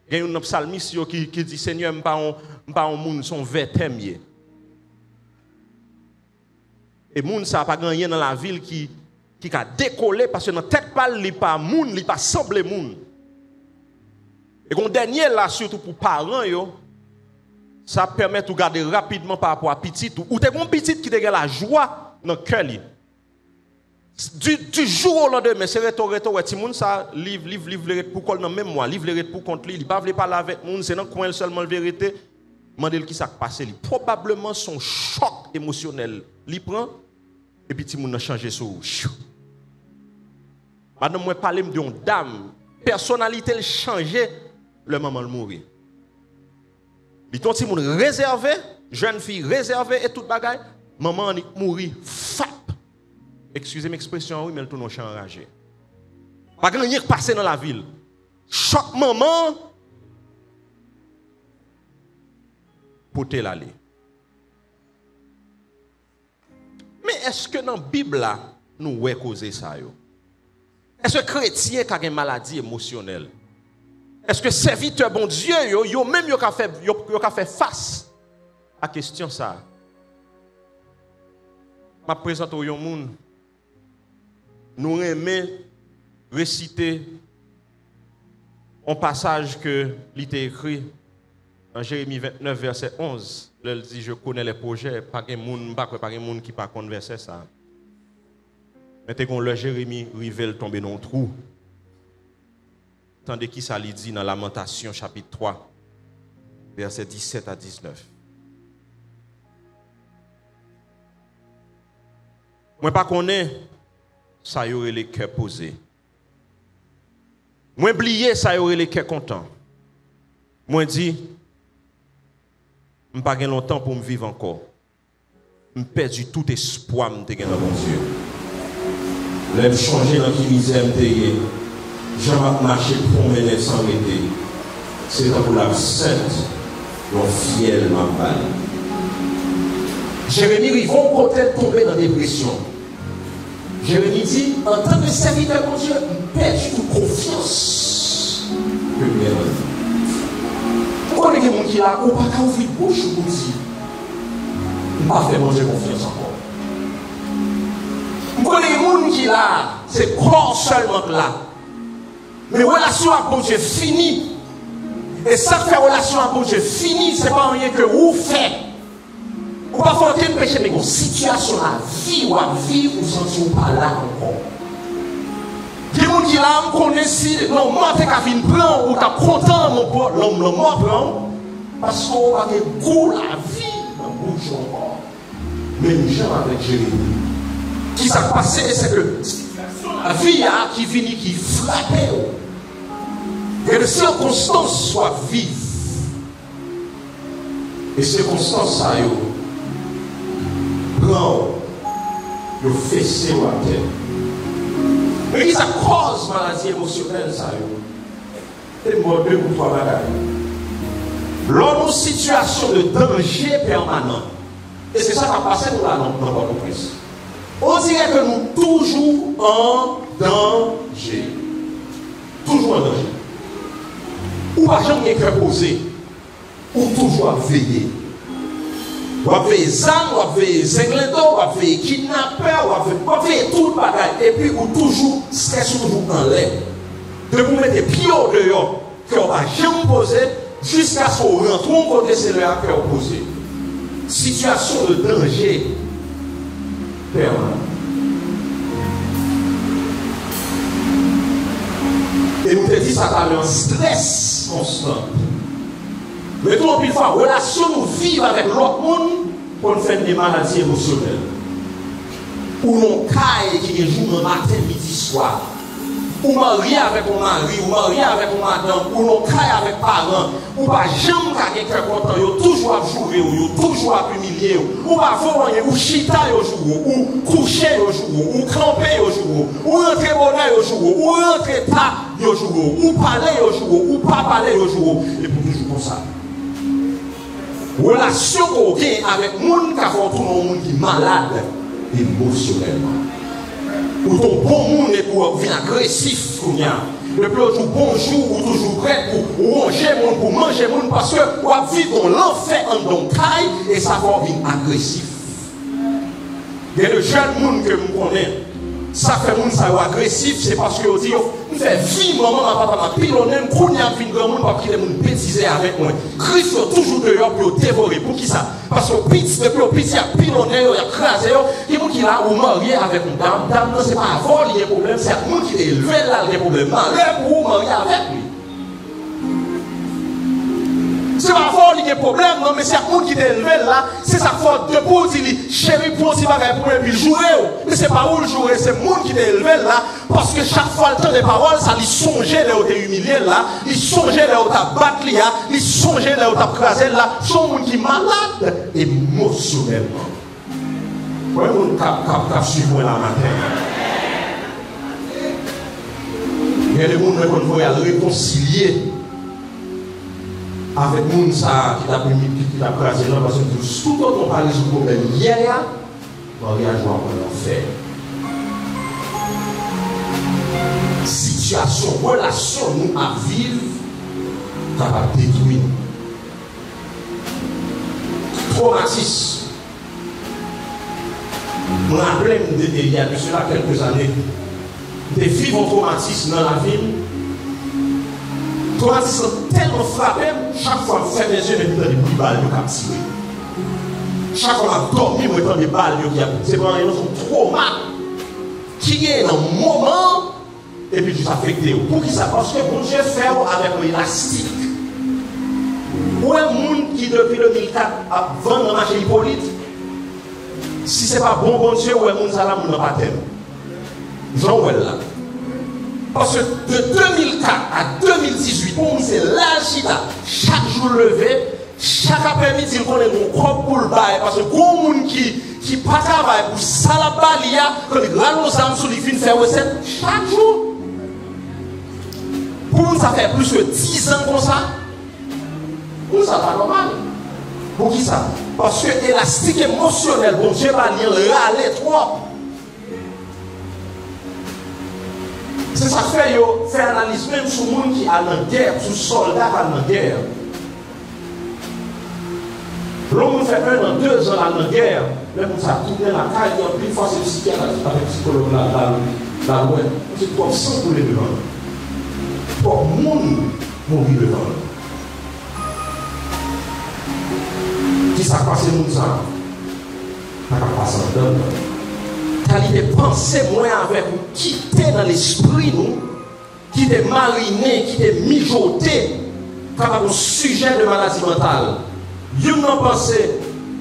Il y a un psalmiste qui dit Seigneur, m'pa un monde son vertemier. Et moun ça pas gagné dans la ville qui a décollé parce que dans tête pas li pas moun, li pas semblé moun. Et qu'on dernier là surtout pour parents yo, ça permet de garder rapidement par rapport à petit. Ou t'es un petit qui te la joie dans le cœur. Du jour au lendemain, c'est retour, ouais, ti moun ça livre pour qu'on dans même moi, livre pour contre lui, il pas veut parler avec moun, c'est dans coin seulement la vérité. Mandel qui ça passé, probablement son choc émotionnel, il prend et puis ti moun a changé sur. Madame moi parler de une dame, personnalité elle changé le maman le mourir. Il ton ti moun réservé, jeune fille réservée et toute bagaille, maman mourir fap. Excusez l'expression, oui, mais le tout nous enragé. Pas grand rien qui passe dans la ville. Chaque maman, pour te l'aller. Mais est-ce que dans la Bible, là, nous voyons causer ça? Est-ce que chrétien a une maladie émotionnelle? Est-ce que serviteur bon Dieu, yo même yo fait face à la question ça? Je présente au monde. Nous aimons réciter un passage que l'ité écrit dans Jérémie 29, verset 11. Il dit, je connais les projets, pas de monde qui pas connaît verset ça. Mais quand le Jérémie rivel tomber dans un trou. Tandis qu'il ça dit dans Lamentation chapitre 3, verset 17 à 19. Moi pas connais ça y aurait les cœurs posés. Moi oublié ça y aurait les cœurs contents. Moi dit je pas gain longtemps pour me vivre encore. Je perdu tout espoir me te dans mon Dieu. L'aime changer dans qui misère me te. Jean marché pour mener sans arrêter. C'est pour la sainte dont fiel m'a balle. Jérémie ils vont peut-être tomber dans la dépression. Jérémie dit, en tant que serviteur de Dieu, il perd toute confiance que lui a. Vous connaissez les gens qui là, ou pas qu'à ouvrir bouche ou dire, il ne pas faire manger confiance encore. Vous connaissez les gens qui là, c'est corps seulement là. Mais relation avec Dieu fini. Et ça fait relation avec Dieu fini, ce n'est pas rien que vous faites. Ou pas faire aucun péché, mais une situation à vie ou à vivre, vous sentez pas là encore. Il y a des gens qui là, on connaît si l'homme mort est qu'à venir prendre, ou t'as content, mon pote, l'homme mort prend, parce qu'on a des goûts la vie dans le bouche encore. Même gens avec Jérémie. Qui s'est passé, c'est que la vie qui vient, qui frappe, que les circonstances soient vives. Et ces circonstances, ça y est. Prends, le fessé ou à terre. Mais qui ça cause maladie émotionnelle, ça y est. C'est mort deux ou trois bagages. L'homme en situation de danger permanent. Et c'est ça qui a passé dans notre prise. On dirait que nous toujours en danger. Toujours en danger. Ou pas jamais cœur posé. Ou toujours à veiller. Ou avez zan, ou avez zengledo, ou avez kidnappeur, ou avez tout le bagage. Et puis, ou toujours, stress toujours en l'air. De vous mettre des pieds au dehors, que on va jamais poser, jusqu'à ce qu'on rentre au côté c'est le cœur posé. Situation de danger permanent. Et nous te dit ça a un stress constant. Mais tout le fois, relation nous vivons avec l'autre monde pour nous faire des maladies émotionnelles. Ou nous caille qui est jour matin, midi, soir. Ou marié avec mon mari, ou marié avec mon madame, ou nous caille avec parents. Ou pas jamais quelqu'un content, ou toujours à jouer, ou toujours à humilier, ou pas voler, ou chita au jour, ou coucher au jour, ou camper au jour, ou rentrer bonheur au jour, ou rentrer tard au jour, ou parler au jour, ou pas parler au jour. Et pour toujours comme ça. Relation qu'on a avec les gens qui font tout le monde qui est malade émotionnellement. Ou ton bon monde est pour venir agressif. Depuis toujours bonjour ou toujours prêt pour manger le monde, pour manger le monde parce que on vit dans l'enfer en don caille et ça va venir agressif. Il y a le jeune monde que je connais, Ça fait moun ça agressif, c'est parce que on dit on fait vie maman papa m'a pilonné qu'on y a vu grand monde parce qu'il est moun bêtiser avec moi. Christ toujours dehors pour dévorer pour qui ça? Parce que petit depuis au petit a pilonné, il a crasé, il moun qui là ou marié avec une dame, dame non c'est pas avant il y a problème, c'est moun qui est élevé là il y a problème. Là pour marier avec lui. C'est pas fort, il y a problème, non, mais c'est un monde qui est élevé là, c'est sa faute de pour dire, chérie, pour si bagaille pour lui jouer, mais c'est pas où le jouer, c'est le monde qui est élevé là, parce que chaque fois le temps des paroles, ça lui songeait là où t'es humilié là, il songeait là où t'as battu là, il songeait là où t'as crasé là, c'est un monde qui est malade émotionnellement. Ouais, on cap suivre la matin. Il y a des gens qui vont réconcilier avec les gens qui t'a crasé là, parce que tout le monde parle du problème hier, mariage va en faire. Situation, relation, nous à vivre, ça va détruire. Traumatisme. Je me rappelle, il y a de cela quelques années, de vivre un traumatisme dans la ville. Traumatisme tellement frappé, chaque fois que je fais mes yeux, je me dis des balles qui sont tirées. Chaque fois que je dormi, je me dis des balles qui sont tirées. C'est pas un trauma qui est dans le moment et puis juste affecté. Pour qui ça? Parce que bon Dieu fait avec l'élastique. Ou un monde qui depuis 2004 a vendu le marché Hippolyte, si ce n'est pas bon Dieu, ou un monde ça là, on n'a pas thème. Jean-Well là. Parce que de 2004 à 2018, pour nous, c'est l'agita. Chaque jour levé, chaque après-midi, il connaît mon corps pour le bail. Parce que beaucoup de monde qui pas travaille pour ça la balia, quand il râle aux âmes sur les fins faire recette, chaque jour. Pour nous, ça fait plus que 10 ans comme ça. Pour nous, ça pas normal. Pour qui ça? Parce que élastique émotionnel, bon Dieu va lire râler trop. C'est ça fait analyse même sur le monde qui a dans guerre, sur le soldat qui a dans guerre. L'homme fait 1 an, 2 ans dans guerre, même pour ça tourner la caille, il y a plus de fois c'est le psychiatre avec le psychologue là, c'est trop sans pour les devant. Pour le monde mourir devant. Qui ça passe le monde ça? Ça va passer en dedans. Qualité pensée moins avec vous, qui était dans l'esprit nous, qui était mariné, qui était mijoté, comme un sujet de maladie mentale. Vous n'en pensez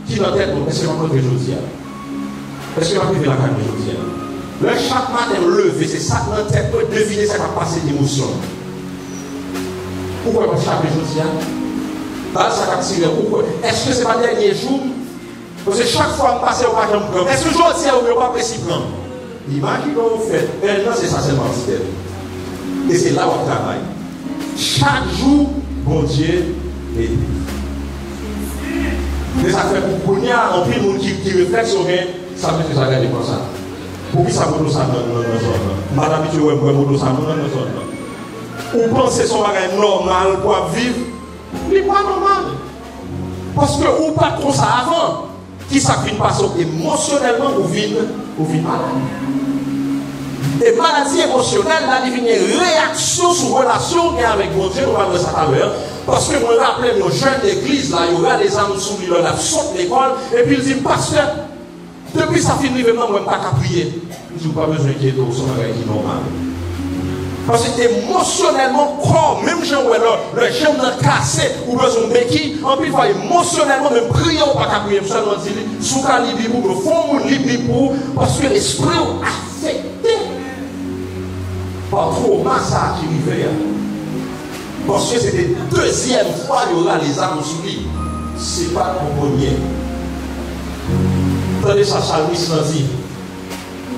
qui dans la tête, est-ce que je vais aujourd'hui? Est-ce que je vais vivre la caille aujourd'hui? Le chaque matin levé, c'est ça dans la tête pour deviner ça va passer d'émotion. Pourquoi on chaque aujourd'hui? Ça va tirer. Pourquoi? Est-ce que ce n'est pas le dernier jour? Parce que chaque fois que je passe au pas prendre. Est-ce que je dis à vous pas précis prendre? Imaginez vous faites. Maintenant, c'est ça seulement système. Et c'est là où on travaille. Chaque jour, bon Dieu est. Et ça fait pour qu'on y a un peu de monde qui réfléchit sur rien, ça fait que ça regarde comme ça. Pour qui ça vaut ça dans la zone? Madame, tu vois, moi, ça dans la zone. Ou pensez son bagage normal pour vivre? Il n'est pas normal. Parce que ou pas trop ça avant. Qui s'affine pas émotionnellement ou vide malade. Et maladie émotionnelle, là, il y a une réaction sur relation avec mon Dieu, on va voir ça tout à l'heure. Parce que moi, je me rappelle, nos jeunes d'église, là, il y aura des âmes sous lui, là, sortent de l'école, et puis il dit, pasteur, depuis ça finit, vraiment, moi, je ne pas qu'à prier. Je n'ai pas besoin qu'il y ait d'autres, c'est un normal. Parce que émotionnellement, corps, même si le jambe est cassé ou besoin de béquille, en plus, émotionnellement, même prier ou pas qu'à prier, seulement dire, sous calibre, le fond, libre, parce que l'esprit est affecté par trop massacre qui arrive. Parce que c'était la deuxième fois qu'il y aura les armes sous lui. Ce n'est pas le premier. Attendez ça, Salmis dit,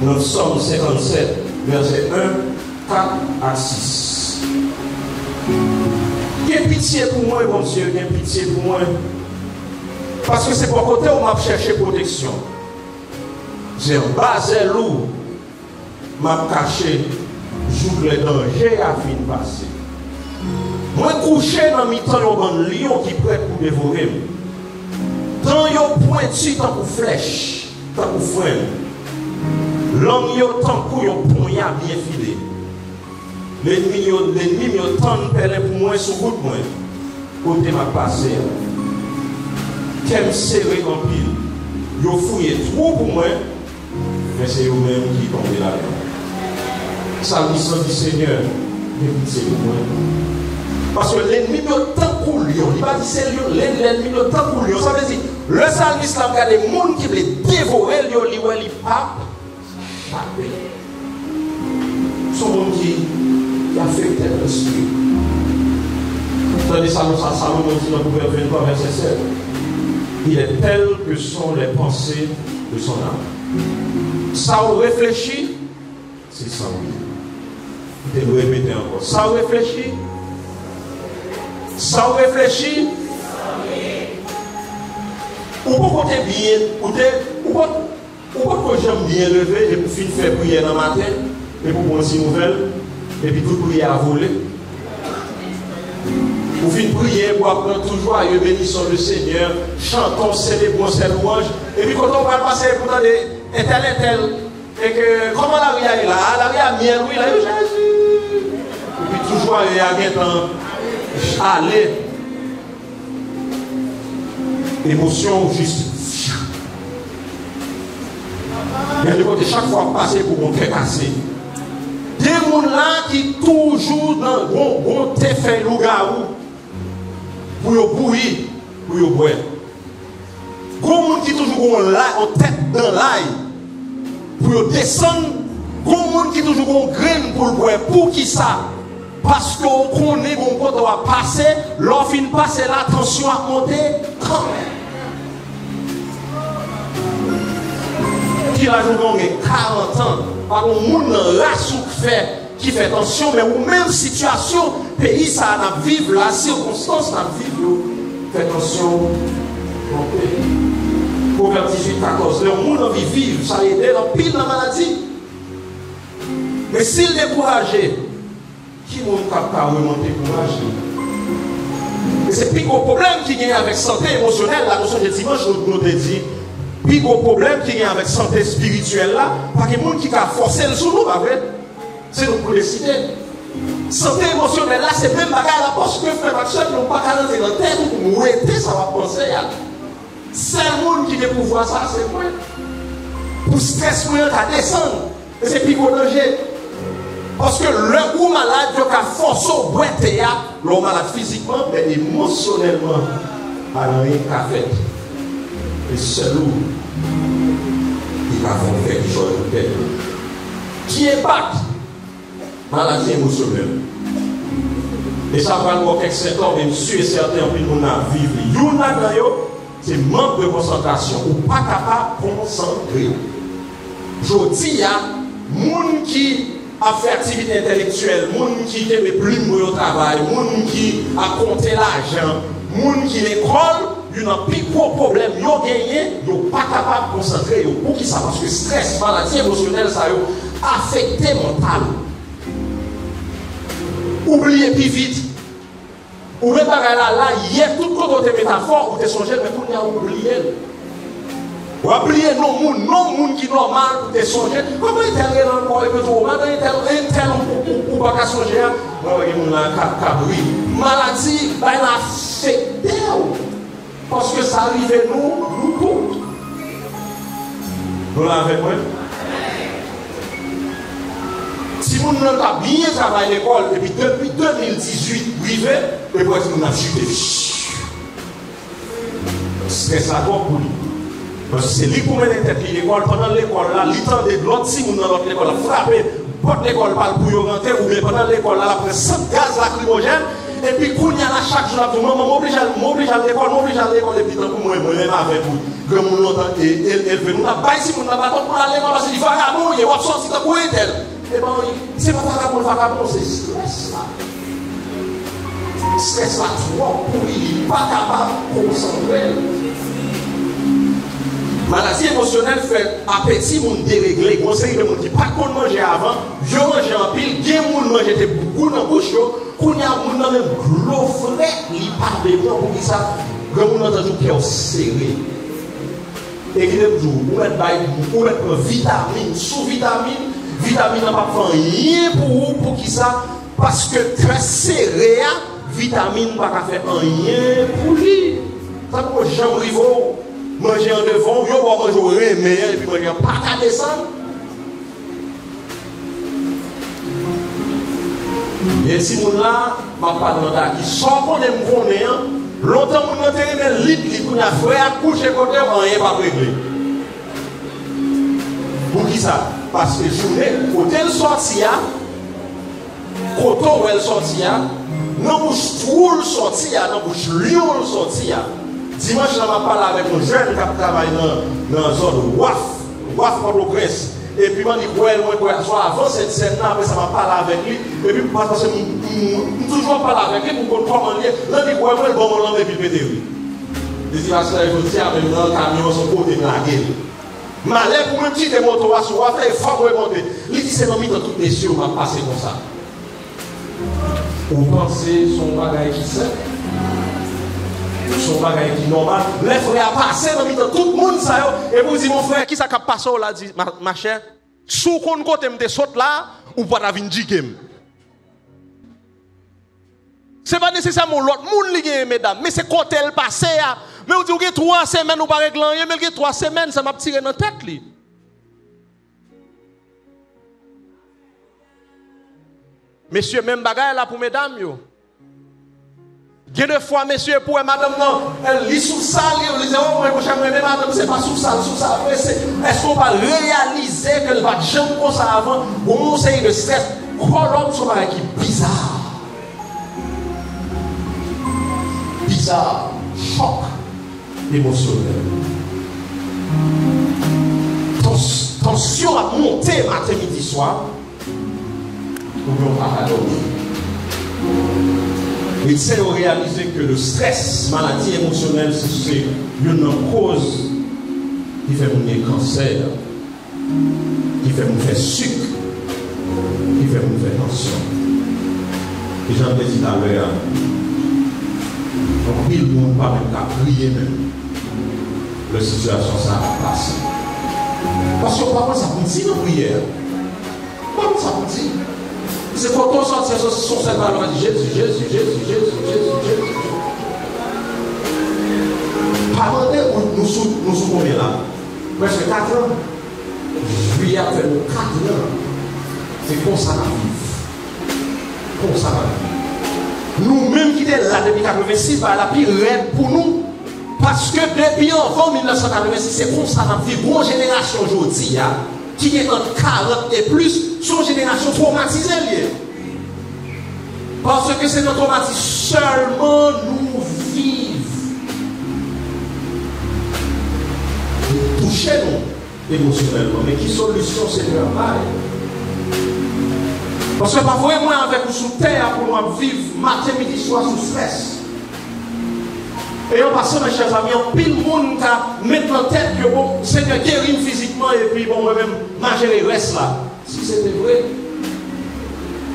nous sommes 57, verset 1. 4 à 6. Quelle pitié pour moi, mon Dieu, quelle pitié pour moi. Parce que c'est pour côté où m'a cherché protection. J'ai un basé lourd, m'a caché, joue le danger à fin de passer. Moi, couché dans mi temps, un lion qui prête pour dévorer. Dans yon pointu, tant pour flèche, tant pour frein. Langue yo tant pour yo poignard bien filé. L'ennemi yo tant pelle pour moi sur route moi. Côté m'a passé. Qu'elle serré en pile. Yo fouillé trop pour moi. Mais c'est eux-mêmes qui tombent là-dedans. Salmis dit Seigneur, j'ai pitié pour moi. Parce que l'ennemi de temps pour lion, il va dire c'est lion, l'ennemi de temps pour lion. Ça veut dire, le salmis là, regarde les gens qui veulent dévorer lion, il pas. Son monde qui affecte l'esprit. Tandis que Salomon dit dans le proverbe 23, verset 7, il est tel que sont les pensées de son âme. Ça réfléchit, c'est ça. Je vais répéter encore. Ça réfléchit. Ça réfléchit. Ou pour côté bien, ou pour j'aime bien lever et pour finir faire prière dans ma tête, et pour prendre une nouvelle, et puis toute prière à voler. Pour finir prier, pour apprendre toujours à bénissons le Seigneur, chantons, célébrons ses louanges, et puis quand on va passer pour un tel, et que comment la vie est là, la vie a bien, oui, là, Jésus. Et puis toujours il y a un temps, aller. Émotion juste. Il y a des côtés chaque fois passer pour mon cœur cassé. Des gens là qui toujours dans le bon fait loup-garou pour y bouillir, pour y boire. Des gens qui toujours en tête dans l'ail pour descendre. Des gens qui toujours en graine pour le boire. Pour qui ça? Parce qu'on connaît qu'on va passer, l'offre fin passer, la tension a monté quand même. Qui a joué 40 ans, par un monde qui fait tension, mais ou même situation, pays ça a vivre, la circonstance a vivre, fait tension. Proverbe 18, 14, le monde a vivre, ça aide dans pile la maladie. Mais s'il est découragé, qui nous capable de remonter courage? Et c'est plus gros problème qui vient avec santé émotionnelle, la notion de dimanche, nous te dit. Puis gros problème qui vient avec santé spirituelle là, parce que les gens qui ont forcé le sous nous, c'est nous pour décider. Santé émotionnelle là, c'est même bagarre là, parce que frère Maxwell n'ont pas qu'à rentrer dans la tête pour nous aider, ça va penser. C'est le monde qui veut pouvoir ça, c'est moi. Pour stress, moi, à descendre. Et c'est plus gros danger. Parce que le ou malade, il a forcé au bois de théâtre, l'homme malade physiquement, mais émotionnellement, il rien qu'à faire. Et seul où il va faire quelque chose de tête. Qui impacte maladie émotionnelle. Et ça va nous quelques symptômes, même sûr et certain, que nous avons vécu. Nous avons c'est manque de concentration ou pas capable de concentrer. Je dis, il y a des gens qui a fait activité intellectuelle, des gens qui aiment plus au travail, des gens qui a compté l'argent, des gens qui l'école, ils ont plus gros problème, ils ont gagné, ils ne sont pas capables de concentrer. Pour qui ça? Parce que stress, maladie émotionnelle, ça a affecté mental. Oubliez plus vite. Ou même là, hier, tout côté métaphore, vous te songez, mais vous n'avez oublié. Ou oubliez non monde qui est normal, vous te songez. Comment est-ce que vous avez oublié? Ou pas songer, maladie, va affecter. Parce que ça arrive nous tous. Vous l'avez moi? Si vous n'avez pas bien travaillé à l'école, et puis depuis 2018, privé, et puis vous avez chuté. C'est ça pour lui. Parce que c'est lui pour mener tête l'école, pendant l'école, là, l'état de l'autre, si vous dans l'autre école, frappé, porte l'école parle pour y rentrer, ou bien pendant l'école, là, après 100 gaz lacrymogène, et puis quand il y a là chaque jour, maman m'oblige à l'école, et puis tant que moi-même avec vous, que mon longtemps, et elle veut nous pas ici, on n'a pas pour aller l'école, parce qu'il va à bon, il va sortir de quoi est-elle? Et bien, c'est pas vagabond, c'est stress là. Stress là, trop pour lui, il n'est pas capable de concentrer. Maladie émotionnelle fait appétit, mon déréglé. Conseil de monde qui pas qu'on manger avant, je mange en pile, bien moun manger beaucoup dans la bouche, qu'on y a moun dans même gros frais, il part de moi pour qui ça, que moun entend tout cœur serré. Et qui est toujours, vous mettre vitamine, sous-vitamine, vitamine n'a pas fait rien pour vous, pour qui ça? Parce que très serré, vitamine n'a pas fait rien pour lui. Ça pour Jean Rivaux, manger en devant, vous va manger au remède et puis manger pas qu'à descendre. Et si vous là, ma parole qui sort qu'on aime connaître, longtemps vous n'entendez pas le lit pour la frère coucher côté, rien pas réglé. Pour qui ça? Parce que journée, côté le sorti, côté où elle sorti, non bouche trou le sorti, non bouche lion le sorti. Dimanche, je vais parler avec un jeune qui travaille dans la zone WAF Progress. Et puis, je dis, ouais, soit avant cette scène-là, après, ça va parler avec lui. Et puis, parce que je toujours parler avec lui pour comprendre. Là, je dis, ouais, le bon moment, et puis, pété, oui. Je dis, parce que je dis, avec le camion, son côté de la gueule. Malais, pour un petit démoto, on va faire fort remonter. Il dit, c'est l'homme dans toutes les cieux, on va passer comme ça. Vous pensez son bagage qui sait? Son bagage qui normal. Les frères passent dans tout le monde, ça, et vous dites, mon frère, qui ça a passé là, dit, ma chère, sous qu'on côté me saute là, ou pas venir dire. C'est pas nécessairement l'autre monde qui est, mesdames, mais c'est côté elle passe. Mais vous dites, 3 semaines ou pas régler, mais 3 semaines, ça m'a tiré dans la tête. Messieurs, même bagaille là pour mesdames, yo. Il y a des fois, messieurs, pour madame, non, elle lit sous ça, elle dit, oh, moi, mais madame, c'est pas sous ça. Est-ce qu'on va réaliser qu'elle va jamais comme ça avant, pour nous, c'est le stress, l'homme sont pas qui bizarre. Bizarre, choc émotionnel. Tension a monté matin, midi, soir. Il s'est réalisé que le stress, maladie émotionnelle, c'est une cause qui fait mon cancer, qui fait mon faire sucre, qui fait mon faire tension. Et j'en ai dit à l'heure, donc il ne peut pas même qu'à prier même. La situation, ça a passé. Parce que parfois, ça continue en prière. Pourquoi ça continue? C'est quand on sort de son cerveau, on dit Jésus. Pendant nous sommes combien là? Presque 4 ans. Juillet a fait 4 ans. C'est comme ça la vie. Comme ça la vie. Nous-mêmes qui sommes là depuis 1986, la pire raide pour nous. Parce que depuis avant 1986, c'est comme ça la vie. Bonne génération aujourd'hui, qui est entre 40 et plus, son génération traumatisée. Parce que c'est notre traumatisme. Seulement nous vivons. Touchez-nous émotionnellement. Mais qui solution c'est le travail? Parce que parfois, moi, avec vous sous terre, pour moi vivre matin, midi, soir sous stress. Et en passant, mes chers amis, pile de monde qui met en tête que bon, Seigneur guérit physiquement et puis bon, moi-même, manger les restes là. Si c'était vrai.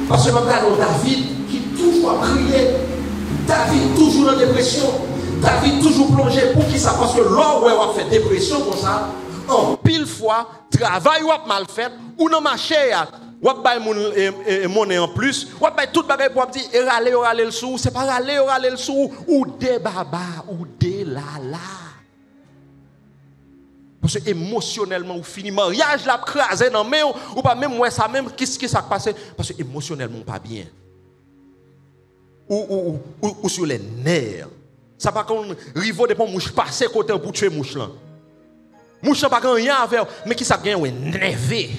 Parce que regardons David qui toujours a crié, David toujours en dépression, David toujours plongé. Pour qui ça? Parce que l'or où on a fait dépression comme ça, en pile fois, travail ou mal fait, ou non marché, ou a monnaie en plus, ou a tout bagay pour dire râler le sou, c'est pas râler le sou, ou des baba, ou des lala. Parce que émotionnellement, ou fini mariage, la crasé dans main, ou pas même moi ça même, qu'est-ce qui s'est passé? Parce que émotionnellement pas bien. Ou sur les nerfs. Ça pas qu'on rivo de mouche passer côté pour tuer mouche là. Mouche pas rien avec, mais qui ça gagne ou énervé.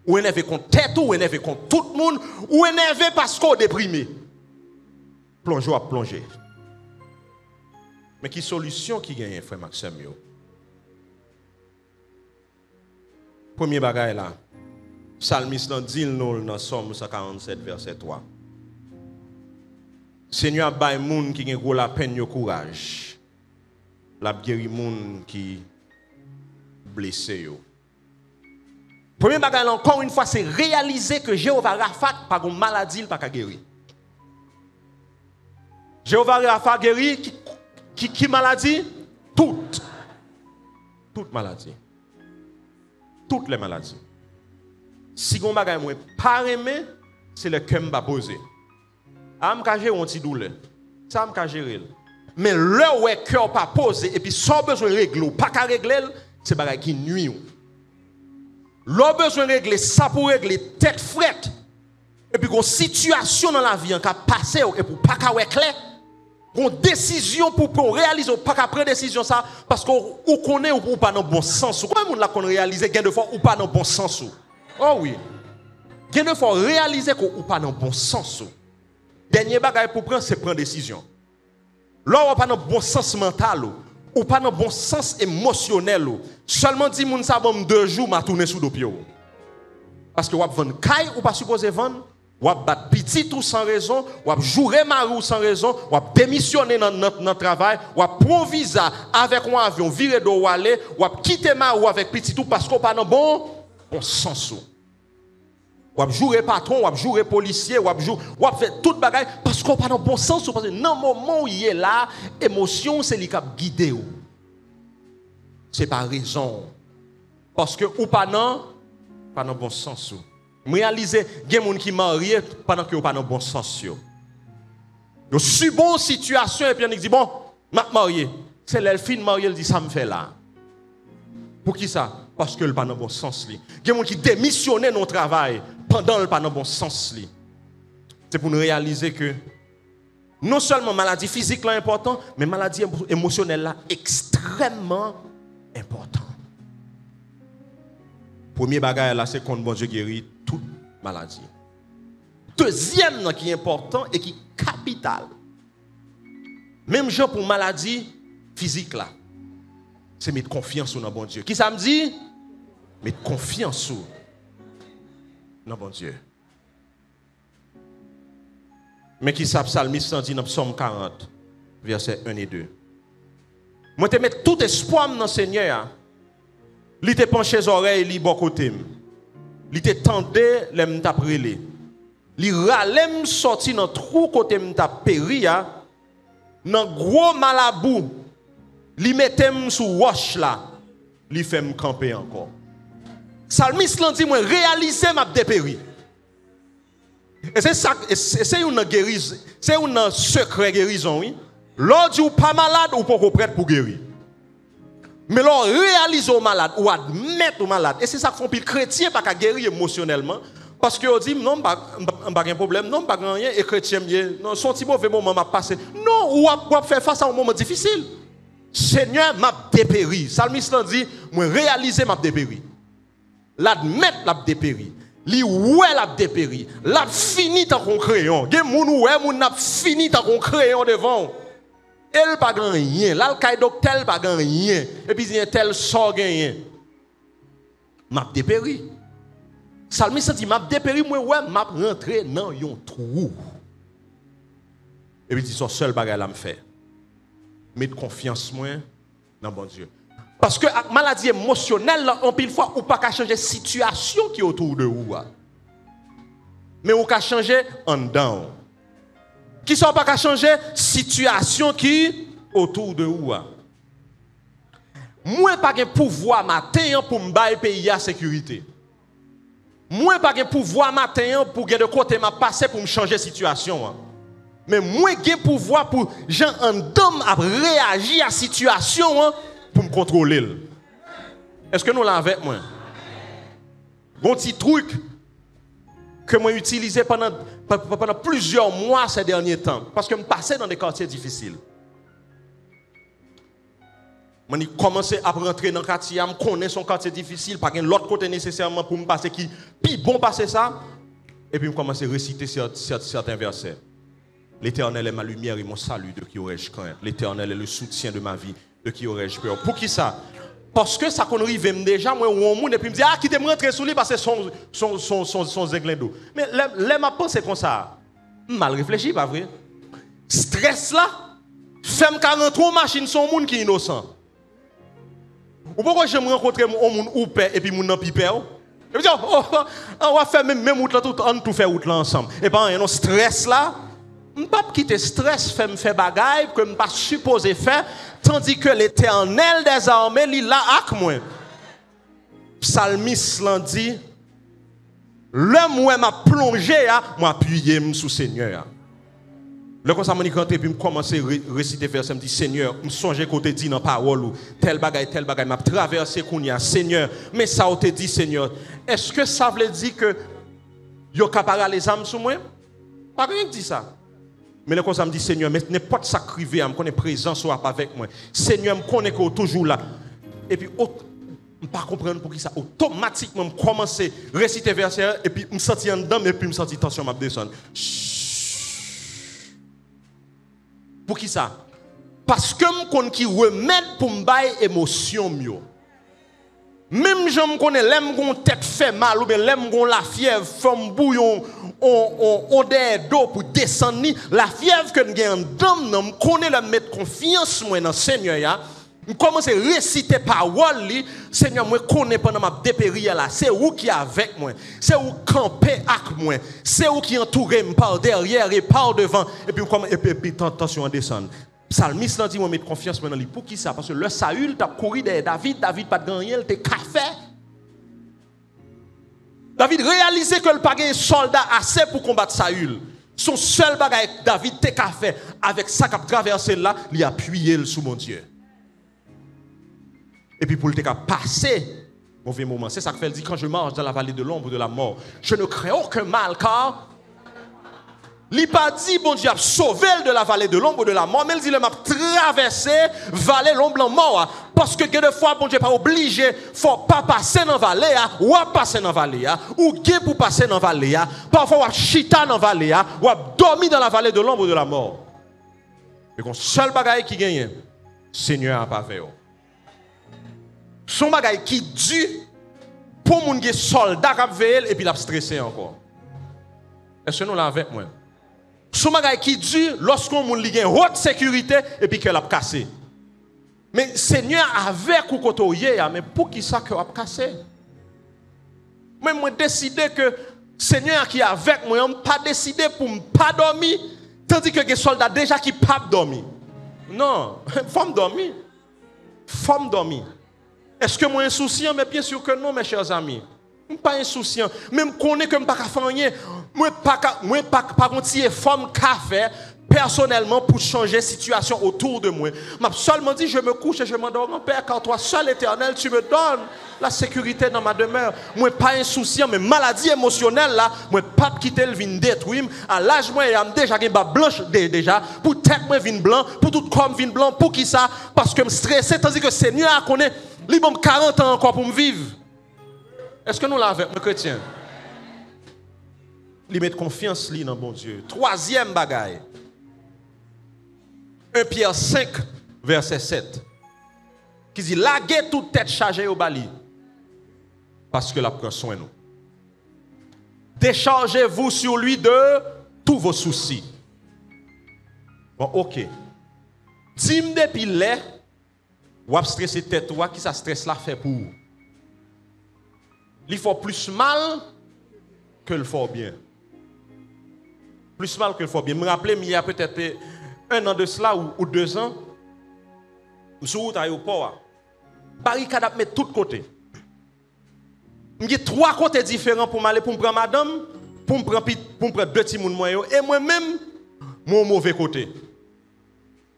Ou énervé contre tête, ou énervé contre tout le monde, ou énervé parce qu'on est déprimé. Plongeons à plonger. Mais qui solution qui gagne, frère Maxime? Premier bagage là. Psalmiste dit nous dans Somme 147, verset 3. Seigneur, bail moun qui gen la peine yo courage. La guéri moun qui blessé yo. Premier bagage encore une fois, c'est réaliser que Jéhovah Rapha pas une maladie, il pas guérir. Jéhovah Rapha guérit qui maladie? Toute. Toute maladie. Toutes les maladies. Si on bagay moi pas aimé, c'est le cœur m'a posé. Am ka gérer un petit douleur. Ça me ka gérer. Mais là où est cœur pas posé et puis sans besoin régler, pas qu'à régler, c'est bagay qui nuit. L'on besoin régler ça pour régler tête frette. Et puis une situation dans la vie qui a passé et pour pas qu'à clair. Une décision pour réaliser pas qu'à prendre décision ça parce qu'on connaît ou pas dans bon sens. Comment monde là qu'on réalise gain de fois ou pas dans bon sens. Oh oui. Gain de fois réaliser qu'on ou pas dans bon sens. Dernier bagage pour prendre c'est prendre décision. Là ou pas dans bon sens mental ou pas dans bon sens émotionnel. Seulement dit moun ça bon 2 jours m'a tourner sous dos pied. Parce que ou vendre caille ou pas supposé vendre. Ou battre petit tout sans raison, ou jouer marou sans raison, ou démissionner dans notre travail, ou prendre visa avec un avion, virer d'eau aller, ou quitter marou avec petit tout parce qu'on pas dans bon sens. Ou jouer patron, ou jouer policier, ou faire toute bagaille parce qu'on pas dans bon sens. Parce que dans le moment où il est là, émotion c'est lui qui guide. C'est pas raison. Parce que ou pas dans bon sens. Réaliser qu'il y a des gens qui sont mariés pendant qu'ils n'ont pas dans bon sens. Ils sont bon situation et puis on dit bon, je suis marié. C'est l'elfine marié, il dit ça me fait là. Pour qui ça? Parce que le pas dans bon sens. Il y a des gens qui démissionnent dans le travail pendant le pas dans bon sens. C'est pour nous réaliser que non seulement maladie physique là important, mais maladie émotionnelle là extrêmement important. Premier bagage là, c'est qu'on bon Dieu guérit toute maladie. Deuxième qui est important et qui est capital. Même genre pour maladie physique là, c'est mettre confiance dans bon Dieu. Qui ça me dit? Mettre confiance dans bon Dieu. Mais qui ça psalmiste dit dans Psaume 40, versets 1 et 2. Moi te mettre tout espoir dans le Seigneur. Li te penché les oreilles, li bon côté. Li te tendé, les m'ta prélé. Li ralem sorti dans trou côté m'ta péri a. Dans gros malabou. Li mettem sous roche là. Li fait me camper encore. Psalmiste lan dit moi réaliser m'a dépéri. Et c'est ça c'est une guérison, c'est un secret guérison oui. L'on dit ou pas malade ou pas prêt pour guérir. Mais l'on réalise au malade ou admettre au malade. Et c'est ça que font pile chrétien pas qu'à guérir émotionnellement. Parce que on dit non, pas un problème, non, pas rien, et chrétien, non, son petit mauvais moment m'a passé. Non, ou faire face à un moment difficile. Seigneur m'a dépéri. Psalmiste dit, moi réaliser m'a dépéri. L'admettre l'a dépéri. Li ouais l'a dépéri. L'a fini tant qu'on crayon. Gen moun ouais moun n'a fini tant qu'on crayon devant. Elle pas rien, l'alcaï docteur pas rien, et puis il y a tel sort rien. M'a dépéri. Psalmiste dit m'a dépéri moi ouais m'a rentré dans un trou. Et puis dit son seul bagage là me fait. Mettre confiance moi dans bon Dieu. Parce que la maladie émotionnelle en pile fois ou pas qu'à changer situation qui est autour de vous. Mais ou qu'à changer en dedans. Qui sont pas qu'à changer situation qui autour de vous. Moi pas de pouvoir matin pour me bailler pays à sécurité. Moi pas de pouvoir matin pour de côté m'a passer pour me changer situation. Mais moi j'ai pouvoir pour gens en dame à réagir à situation pour me contrôler. Est-ce que nous l'avons avec moi? Bon petit truc que moi utilisé pendant plusieurs mois ces derniers temps parce que je passais dans des quartiers difficiles. Je commençais à rentrer dans le quartier, je connais son quartier difficile, pas l'autre côté nécessairement pour me passer qui puis bon passer ça et puis je commençais à réciter certains versets. L'Éternel est ma lumière et mon salut, de qui aurais-je craint? L'Éternel est le soutien de ma vie, de qui aurais-je peur? Pour qui ça? Parce que ça qu'on arrive déjà, moi, on monde et puis me dit, ah, qui t'aime rentrer sous lui parce que son zéglin d'eau. Mais là, ma pensée comme ça, mal réfléchi, pas vrai? Stress là, femme 43 machines sont monde qui est innocent. Ou pourquoi j'aime rencontrer un monde ou paix et puis mon nan piper? Et puis, on va faire même route là, on tout faire route là ensemble. Et pas un stress là, Je ne peux pas quitter stress, faire bagaille que je ne pas supposé faire, tandis que l'Éternel des armées, il là avec moi. Psalmiste l'a dit, le moi m'a plongé, m'a appuyé sous Seigneur. Le comme ça m'a quand et puis commencer à réciter verset me dit Seigneur, me songer côté dit dans parole ou tel bagaille m'a traversé kounya Seigneur, mais ça on te dit Seigneur. Est-ce que ça veut dire que yo capable les âmes sous moi? Pas rien dit ça. Mais le comme ça me dit Seigneur, mais n'importe ça crivé, me connaît présent soit avec moi. Seigneur, me connaît que toujours là. Et puis je ne pas comprendre pour qui ça automatiquement me commencer à réciter verset et puis me sentir en dedans et puis me sentir tension m'a descendre. Pour qui ça? Parce que je connais qui remède pour me bailler émotion mieux. Même je me connais l'aime gon tête fait mal ou bien l'aime gon la fièvre forme bouillon on des dos pour descendre la fièvre que gagne dedans me connais la mettre confiance moi dans Seigneur ya. Je commence à réciter parole li Seigneur moi connais pendant ma dépérir là c'est où qui est avec moi c'est où camper avec moi c'est où qui entouré me par derrière et par devant et puis tentation en descendre psalmiste l'a dit moi mettre confiance maintenant lui pour qui ça parce que le Saül t'a couru derrière David pas gagné il était café David réalisait que le pas un soldat assez pour combattre Saül son seul bagage David était café avec ça qui a traversé là il a appuyé sous mon Dieu. Et puis pour le passer, mauvais moment, c'est ça que fait dit quand je marche dans la vallée de l'ombre de la mort, je ne crains aucun mal car il n'a pas dit bon Dieu a sauvé de la vallée de l'ombre de la mort, mais il dit il m'a traversé vallée l'ombre de la mort parce que des fois bon Dieu pas obligé, faut pas passer dans la vallée ou passer dans la vallée ou pour passer dans la vallée, parfois ou chita dans la vallée ou dormir dans la vallée de l'ombre de la mort. Mais le seul bagaille qui gagne, Seigneur a pas fait. Son bagay qui dû pour moun gen soldat qui veille et puis l'a stressé encore. Est-ce que nous l'avons avec moi? Son bagay qui dû lorsqu'on moun li gen haute sécurité et puis qu'elle a cassé. Mais Seigneur avec ou kotoye mais pour qui ça que a cassé? Moi décidé que Seigneur qui est avec moi, on pas décidé pour me pas dormir tandis que les soldats déjà qui pas dormir. Non, faut me dormir. Faut me dormir. Est-ce que moi insouciant? Mais bien sûr que non, mes chers amis. Je ne suis pas insouciant. Même si je connais que je ne peux pas faire rien, je ne peux pas faire café personnellement pour changer la situation autour de moi. Je m'ai seulement dit, je me couche et je m'endors en paix, car toi seul éternel, tu me donnes la sécurité dans ma demeure. Je ne suis pas insouciant, mais maladie émotionnelle, là, je ne peux pas quitter le vin détruire. À l'âge, moi, j'ai déjà une barbe blanche déjà, pour tête, moi, vin blanc, pour tout comme vin blanc, pour qui ça? Parce que je suis stressé, tandis que le Seigneur connaît. Il y a 40 ans encore pour me vivre. Est-ce que nous l'avons, mes chrétiens? Il met confiance dans bon Dieu. Troisième bagaille. 1 Pierre 5, verset 7. Qui dit, laguez toute tête chargée au bali. Parce que la prend soin nous. Déchargez-vous sur lui de tous vos soucis. Bon, ok. Dis-moi depuis là. Ou ap stresser tête ou qui ça stress là fait pour vous. Il faut plus mal que le fort bien. Plus mal que le fort bien. Je me rappelle il y a peut-être 1 an de cela ou 2 ans sur route à l'aéroport. Barricade à mettre tous côtés. Il y a 3 côtés différents pour m'aller pour me prendre madame, pour me prendre 2 petits moun moyen et moi-même mon mauvais côté.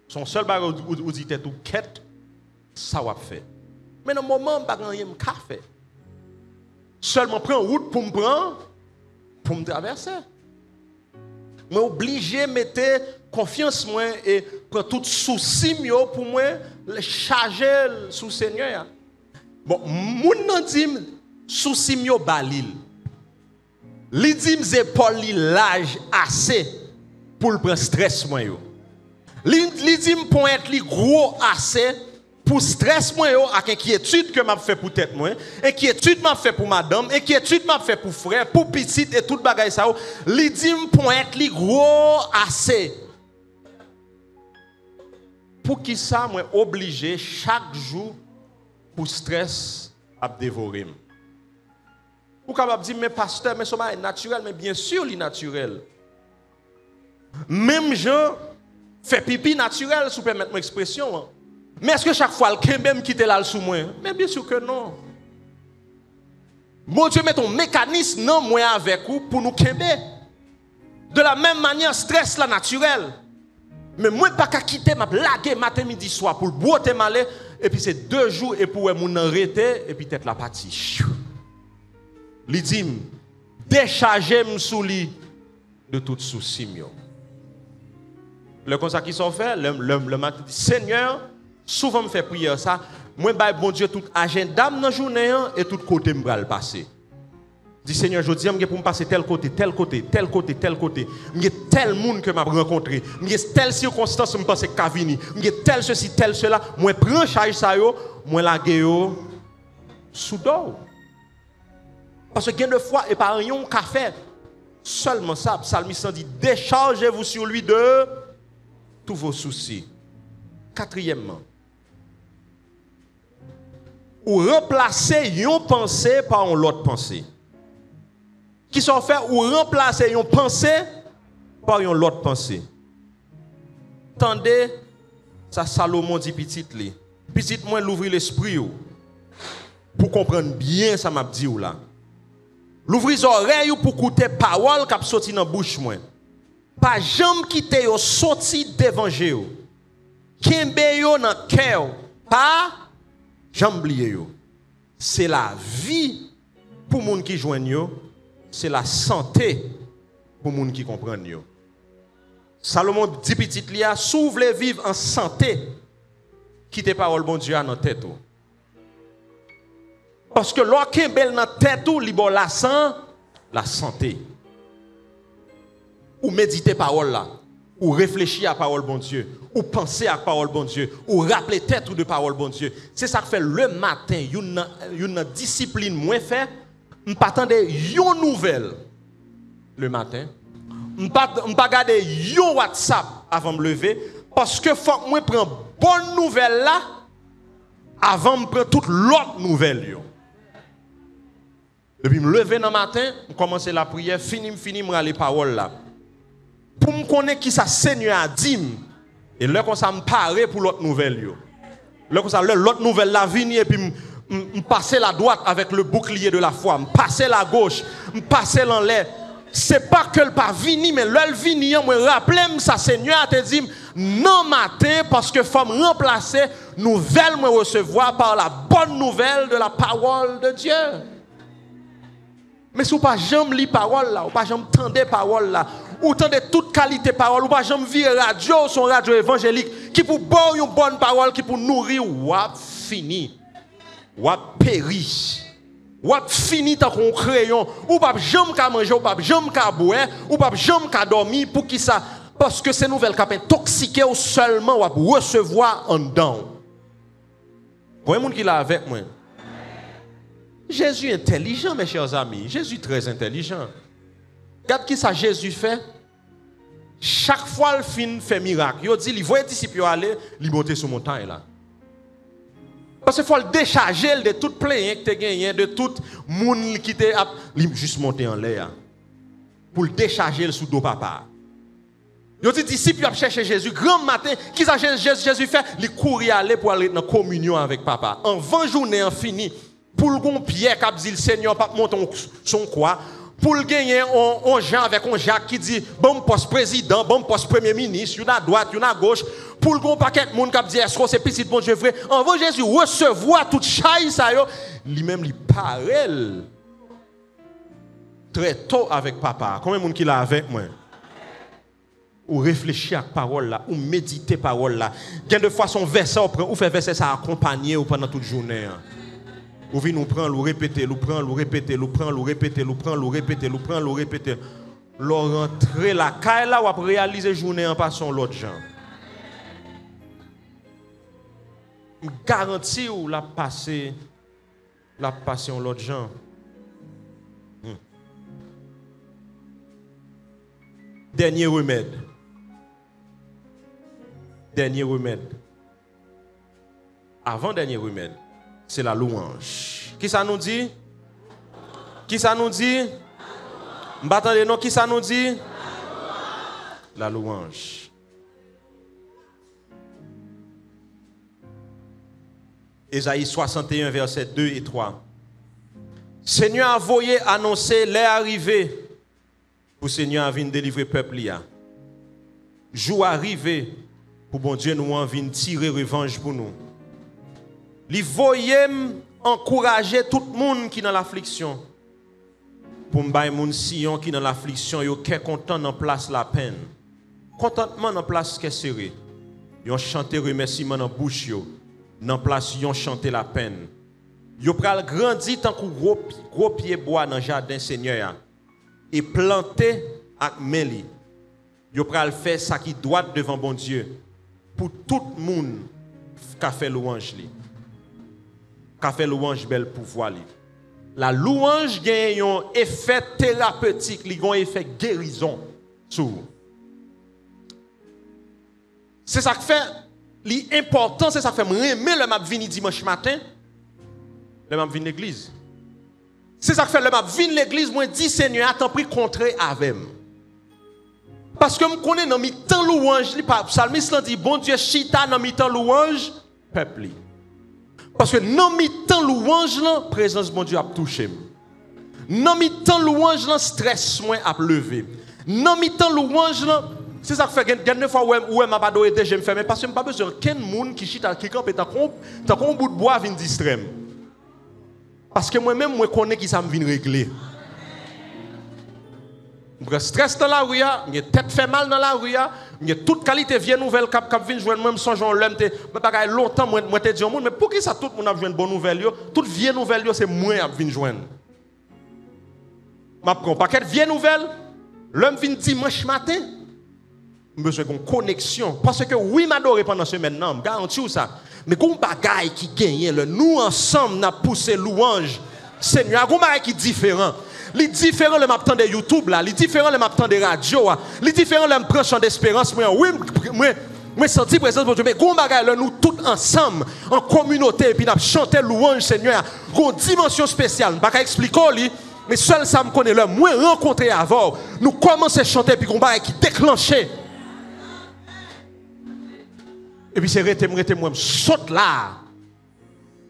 Son seul bagage où dit tout quête ça va faire. Mais dans le moment, je ne peux pas faire. Seulement prendre route pour me prendre, pour me traverser. Je suis obligé de mettre confiance moi et prendre tout souci pour moi, le charger sous le Seigneur. Bon, mon nan dit souci mio balil. Li dit mes épaules l'âge assez pour le prendre stress moi yo. Li dit pour être li gros assez pour stress moi yo avec inquiétude que m'a fait pour tête moi, inquiétude m'a fait pour madame, inquiétude m'a fait pour frère, pour petite et tout bagay ça. Li dit pour être li gros assez. Pour qui ça moi obligé chaque jour pour stress à dévorer. Ou capable dire mais pasteur mais ça est naturel mais bien sûr il naturel. Même gens fait pipi naturel, si vous permettez mon expression. Mais est-ce que chaque fois, le Kembem quitte là sous moi? Mais bien sûr que non. Bon Dieu met un mécanisme non moi avec vous pour nous Kembe. De la même manière, stress là naturel. Mais moi, pas qu'à quitter, m'a lagué matin, midi, soir pour le boire, malé. Et puis c'est 2 jours et pour mon arrêter, et puis tête la partie. Il dit, déchargez-moi sous lui de tout souci. Le conseil qui sont fait, le matin, Seigneur, souvent me fait prier ça. Moi, bon Dieu, tout agenda dans la journée et tout côté me va le passer. Dis Seigneur, je dis pour me passer tel côté, tel côté, tel côté, tel côté. Il y a tel monde que m'a rencontré. Il y a telle circonstance me pense qu'a vini. Il y a tel ceci, tel cela. Moi prends charge ça yo, moi la yo sous dos. Parce que gain de foi et pas rien qu'a fait. Seulement ça, psalmiste dit déchargez-vous sur lui de tous vos soucis. Quatrièmement, ou remplacer une pensée par une autre pensée. Qui sont faits ou remplacer une pensée par une autre pensée. Tendez, ça Salomon dit petit li. Petit moi l'ouvrir l'esprit pour comprendre bien ça m'a dit ou là. L'ouvrir les oreilles pour écouter parole qui sorti dans bouche moi. Pas jamais quitter yo sorti d'évangile. Kembe yo dans cœur, pas jamais oublier yo. C'est la vie pour moun qui joignent yo. C'est la santé pour les gens qui comprennent. Salomon dit petit lia, si vous voulez vivre en santé, quittez parole bon Dieu dans tête. Parce que lorsqu'un bel dans tête, il la santé. Ou méditer parole là, ou réfléchir à parole bon Dieu, ou penser à parole bon Dieu, ou rappeler tête de parole bon Dieu. C'est ça que fait le matin, une discipline moins fait. Je ne m'attends pas une nouvelle le matin. Je ne m'attends pas regarder un WhatsApp avant de me lever. Parce que faut que je prenne bonne nouvelle là avant de prendre toute l'autre nouvelle. Et puis me lever dans le matin, je commence la prière, fini, je les paroles là. Pour me connaître qui ça Seigneur a dit. Et là, comme ça, me parler pour l'autre nouvelle. Là, comme ça, l'autre nouvelle là vient et puis me passer la droite avec le bouclier de la foi, me passer la gauche, me passer l'enlève. C'est pas que le pas vini, mais le vini, me rappelle ça Seigneur te dit non matin parce que faut me remplacer nouvelle me recevoir par la bonne nouvelle de la parole de Dieu. Mais si vous pas jamais lire parole là, ou pas jamais tendre parole là, ou tendre toute qualité parole, ou pas jamais vivre radio, son radio évangélique qui pour boire une bonne parole qui pour nourrir ou fini. Ou péri, ou fini tant qu'on crayon, ou pas jamais qu'à manger, ou pas jamais qu'à boire, ou pas jamais qu'à dormir pour qui ça? Parce que ces nouvelles capent intoxiquées ou seulement ou recevoir en dedans. Vous voyez monde qui là avec moi? Jésus est intelligent, mes chers amis. Jésus est très intelligent. Regarde qui ça Jésus fait. Chaque fois le fin fait miracle. Il dit, il voit les disciples aller, il monter sur montagne là. Parce qu'il faut le décharger de toute plainte que tu as gagné, de tout le monde qui t'a juste monté en l'air. Pour le décharger sous dos papa. Il dit, disciples, ils cherché Jésus. Grand matin, qui ça Jésus fait? Il courir aller pour aller dans la communion avec papa. En 20 journées, en fini. Pour le gon Pierre qui dit, le Seigneur, pas monter son quoi. Pour le gagner, on Jean avec un Jacques qui dit, bon poste président, bon poste premier ministre, il y a à droite, il y a à gauche. Pour le gros paquet de monde qui dit, est-ce que c'est petit bon Dieu vrai? En vrai, Jésus recevoir toute chaille, ça y est, lui-même, il parle très tôt avec papa. Combien de monde qui l'a avec moi? Ou réfléchir à la parole là, ou méditer la parole là. Quelle de fois son verset, ou fait verset ça accompagner pendant toute journée. Ou vient nous prendre, nous répéter, nous prendre, nous répéter, nous prendre, nous répéter, nous prendre, nous répéter, nous prendre, nous répéter. Leur rentrer la caille là, ou après réaliser journée en passant l'autre gens. Je garantis ou la passer l'autre gens. Dernier remède. Dernier remède. Avant-dernier remède, c'est la louange. Qui ça nous dit? Qui ça nous dit? M'attendez non, qui ça nous dit? La louange. Ésaïe 61, versets 2 et 3. Seigneur a voyé annoncer l'est arrivé pour Seigneur a venir délivrer peuple. Jour arrivé pour bon Dieu nous en venir tirer revanche pour nous. Il voyait encourager tout le monde qui est dans l'affliction. Pour m'bailler moun Sion qui dans l'affliction, yo qu'est content dans place la peine. Contentement dans place qu'est serré. Yon chanter remerciement dans bouche yo. Dans place yon chanter la peine. Yo pral grandi tant que gros pied bois dans jardin Seigneur et planter avec meli. Yo pral faire ça qui doit devant bon Dieu pour tout le monde qui a fait louange li. Qui a fait louange bel pouvoir li. La louange gagne un effet thérapeutique, il a un effet guérison sur. C'est ça qui fait l'important, c'est ça qui fait aimer le m'a vini dimanche matin, le m'a vini l'église. C'est ça qui fait le m'a vini l'église, moi dis Seigneur, attends pris contrer avec. Parce que je connais dans mi-temps louange, le psalmiste dit bon Dieu chita dans mi-temps louange, peuple. Parce que dans mi-temps louange, la présence de mon Dieu a touché. Dans mi-temps louange, le stress moins a levé. Dans mi-temps louange, c'est ça que fait quelques fois où m'a pas donné je me fais mais parce que pas besoin qu'un monde qui chita qui campe tant qu'on bout de bois vient distraire. Parce que moi-même moi connais qui ça me vient régler. Je stress dans la rue, je tête fait mal dans la rue, je toute qualité vieille nouvelle cap vient joindre même sans Jean l'homme te pas longtemps moi te dire au monde mais pour qui ça tout le monde a joindre bonne nouvelle yo, toute vieille nouvelle yo c'est moi a vinn joindre. M'a prend paquet vieille nouvelle, l'homme vient dimanche matin, besoin d'une connexion parce que oui m'adorer pendant semaine non, garantis ça. Mais gon bagaille qui gagne le nous ensemble n'a poussé louange. Seigneur, gon bagaille qui différent. Les différents le m'attend de YouTube là, les différents le m'attend de radio, les différents le m'prend chant d'espérance moi senti présence de Dieu mais gon bagaille nous tous ensemble en communauté et puis n'a chanter louange Seigneur, gon dimension spéciale, pas expliquer li mais seul ça me connaît le moi rencontrer avant, nous commencer à chanter puis gon bagaille qui déclencher. Et puis c'est rete moi saute là.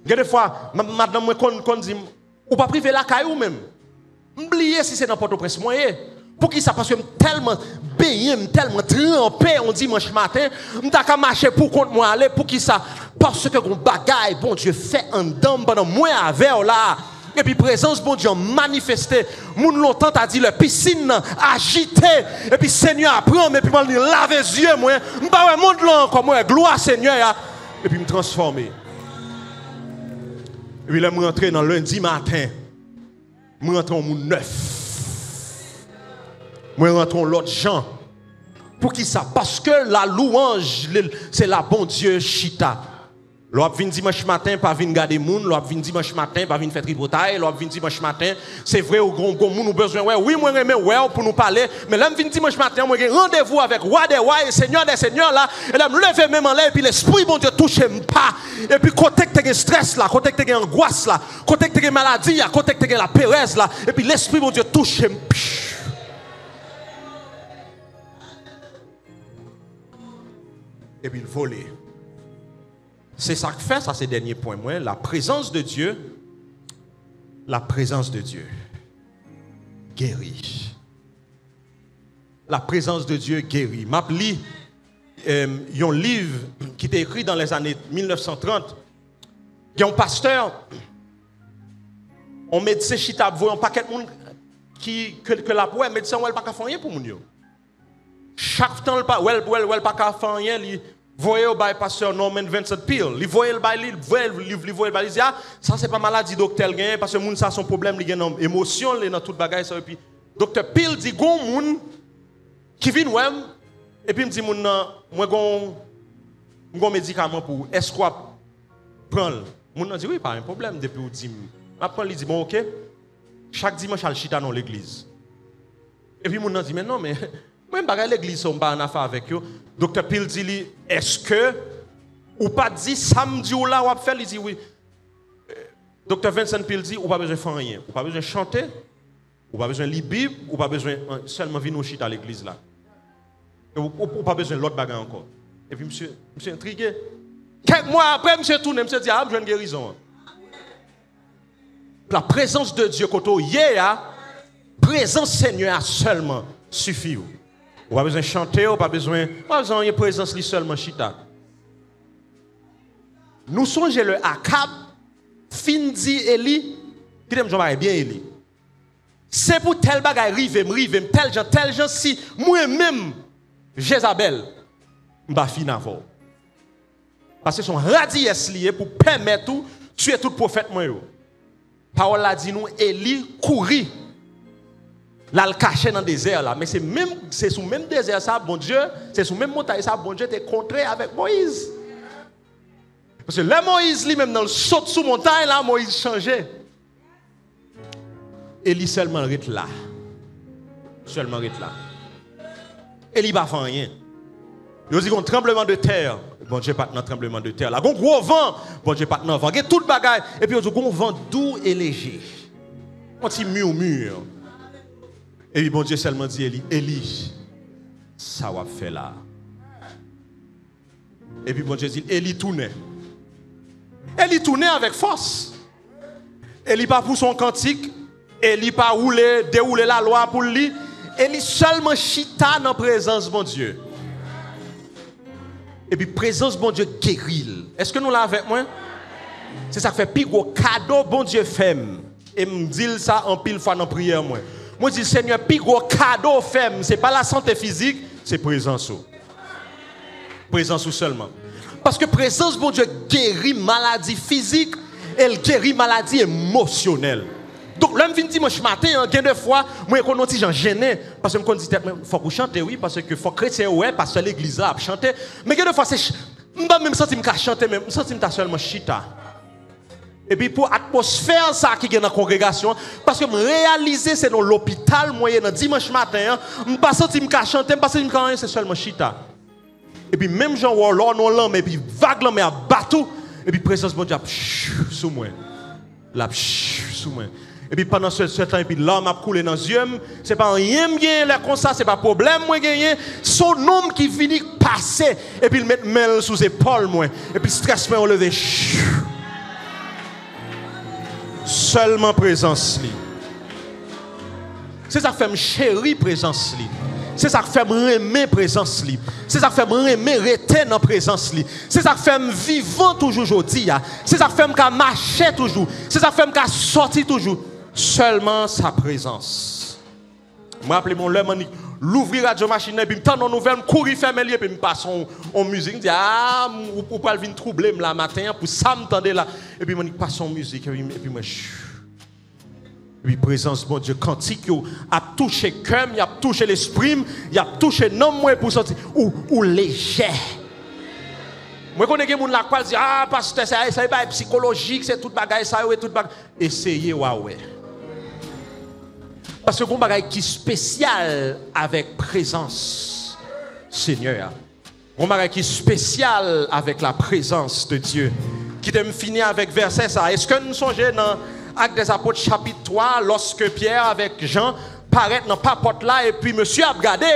Des fois madame moi qu'on dit ou pas priver la caille ou même. M'oublier si c'est dans Port-au-Prince moyen. Pour qui ça parce que tellement baigné, tellement trempé on dimanche matin, m'ta ka marcher pour compte moi aller pour qui ça parce que gon bagaille bon Dieu fait en dedans pendant moi avec là. Et puis présence bon Dieu manifesté. Moun longtemps t'a dit le piscine agité et puis Seigneur apprend mais puis m'a laver les yeux moi, m'pa ouais monde là encore moi gloire Seigneur et puis me transformer. Et puis là me rentrer dans lundi matin. Moi rentrons mon neuf. Moi rentrons l'autre gens. Pour qui ça? Parce que la louange, c'est la bon Dieu chita. L'on vient dimanche matin, pas venir garder moun. L'on vient dimanche matin, pas venir faire tripotaille. L'on vient dimanche matin, c'est vrai, au grand moun, nous besoin, ouais, oui, moi, j'aime, ouais, pour nous parler. Mais là, vient dimanche matin, moi, j'ai rendez-vous avec Roi des Rois et Seigneur des Seigneurs, là. Et là, me lever même en l'air, et puis l'esprit, bon Dieu, touche pas. Et puis, côté que tu as stress, là, côté que tu as angoisse, là, côté que tu as maladie, là, côté que tu as la pérèse, là. Et puis, l'esprit, bon Dieu, touche. Et puis, il vole. C'est ça que fait, ça c'est le dernier point. Moi, la présence de Dieu guérit. La présence de Dieu guérit. M'a lu un livre qui était écrit dans les années 1930. Il y a un pasteur, un médecin chita, un paquet de monde que la poêle, médecin, elle pas qu'à faire rien pour mon yo. Chaque temps, elle pas qu'à faire rien. Voyez au bail pasteur Norman Vincent Peale, il voyait le bail, il voyait il dit ah ça c'est pas maladie docteur gagne parce que moun ça son problème il gagne dans émotion dans toute bagaille ça et puis docteur Peale dit gon moun qui vient ouais et puis me dit moun moi gon médicament pour est-ce qu'on prendre moun dit oui pas un problème depuis ou dit après il dit bon OK chaque dimanche al chita dans l'église et puis moun dit mais non mais même pas l'église on pas en affaire avec eux. Docteur Peale dit est-ce que ou pas dit samedi ou là ou a faire il dit oui. Docteur Vincent Peale dit ou pas besoin faire rien, ou pas besoin chanter, ou pas besoin lire Bible, ou pas besoin seulement venir au chita à l'église là. Ou pas besoin de l'autre bagarre encore. Et puis, monsieur intrigué. Quelques mois après, monsieur tourne, monsieur dit, ah, je veux une guérison. La présence de Dieu, quand on y est, présence Seigneur seulement suffit. Ou pas besoin de chanter, ou pas besoin de présence seulement chita. Nous songeons le Akab, fin dit Eli, qui t'aime bien Eli. C'est pour tel bagay rive, tel gens si moi-même, Jézabel, m'a fin avant. Parce que son radiesse lié pour permettre tout, tuer tout prophète moi. Parole a dit nous, Eli courir. Là, le caché dans le désert là. Mais c'est sous le même désert ça, bon Dieu, c'est sous le même montagne ça, bon Dieu, t'es contré avec Moïse. Parce que là, Moïse, lui-même, dans le saut sous montagne, là, Moïse changeait. Eli seulement reste là. Seulement reste là. Eli va faire rien. Il dit qu'on tremblement de terre. Bon Dieu, pas de tremblement de terre. Là, un gros vent. Bon Dieu, pas de vent. Il y a tout le bagage. Et puis, il y a un vent doux et léger. Un petit murmure. Et puis, bon Dieu seulement dit Eli, Eli, ça va faire là. Et puis, bon Dieu dit, Eli tournait. Eli tournait avec force. Eli pas pour son cantique. Eli pas dérouler la loi pour lui. Eli seulement chita dans la présence de bon Dieu. Et puis, présence bon Dieu guérit. Est-ce que nous l'avons avec moi? C'est ça qui fait plus gros cadeau bon Dieu fait. Et me dit ça en pile fois dans la prière. Moi je dis, Seigneur, plus gros cadeau fait. Ce n'est pas la santé physique, c'est présence. Présence seulement. Parce que présence bon Dieu guérit maladie physique, elle guérit maladie émotionnelle. Donc, là, je viens dimanche matin, il y a des fois, moi, je suis un peu gêné. Parce que je me dis, il faut que je chante, oui, parce que faut chrétien, ouais, parce que l'église a chanté. Mais il y a des fois, je ne me même senti que chanter, mais je me sens seulement chita. Et puis, pour l'atmosphère qui est dans la congrégation, parce que je réalise, c'est dans l'hôpital, moi, dans dimanche matin, je ne me sens que chanter, parce que c'est seulement chita. Et puis, même Jean Wallon, non, mais puis vague, mais à bateau, et puis, présence, bon Dieu, sous moi. La sous moi. Et puis pendant ce temps, et puis l'âme a coulé dans les yeux, c'est pas rien gagné là comme ça, c'est pas problème moi gagné, son homme qui finit passer et puis il met main sous ses épaules moi et puis stress fait enlever. Seulement présence li. C'est ça qui fait me chérir présence li. C'est ça qui fait me aimer présence li. C'est ça qui fait me aimer rester dans présence li. C'est ça qui fait me vivant toujours aujourd'hui. C'est ça qui fait me marcher toujours. C'est ça qui fait me sortir toujours. Seulement sa présence. Moi appelé mon l'homme l'ouvrir radio machine et puis me tendre nouvelle courir fermer et puis me passe en musique dit ah ou pas venir troubler la matin pour ça me tendre là et puis me passe en musique et puis moi et puis présence bon Dieu cantique a touché cœur, il a touché l'esprit, il a touché non moi pour sortir ou léger. Moi connais des gens là qui disent ah pasteur ça c'est pas psychologique, c'est tout bagaille ça et tout bagaille. Essayez ouais. Parce que bon bagaille qui spécial avec présence Seigneur. Bon bagaille qui spécial avec la présence de Dieu. Qui t'aime finir avec verset ça. Est-ce que nous songeons dans Actes des Apôtres chapitre 3 lorsque Pierre avec Jean paraît dans papote là et puis monsieur a regardé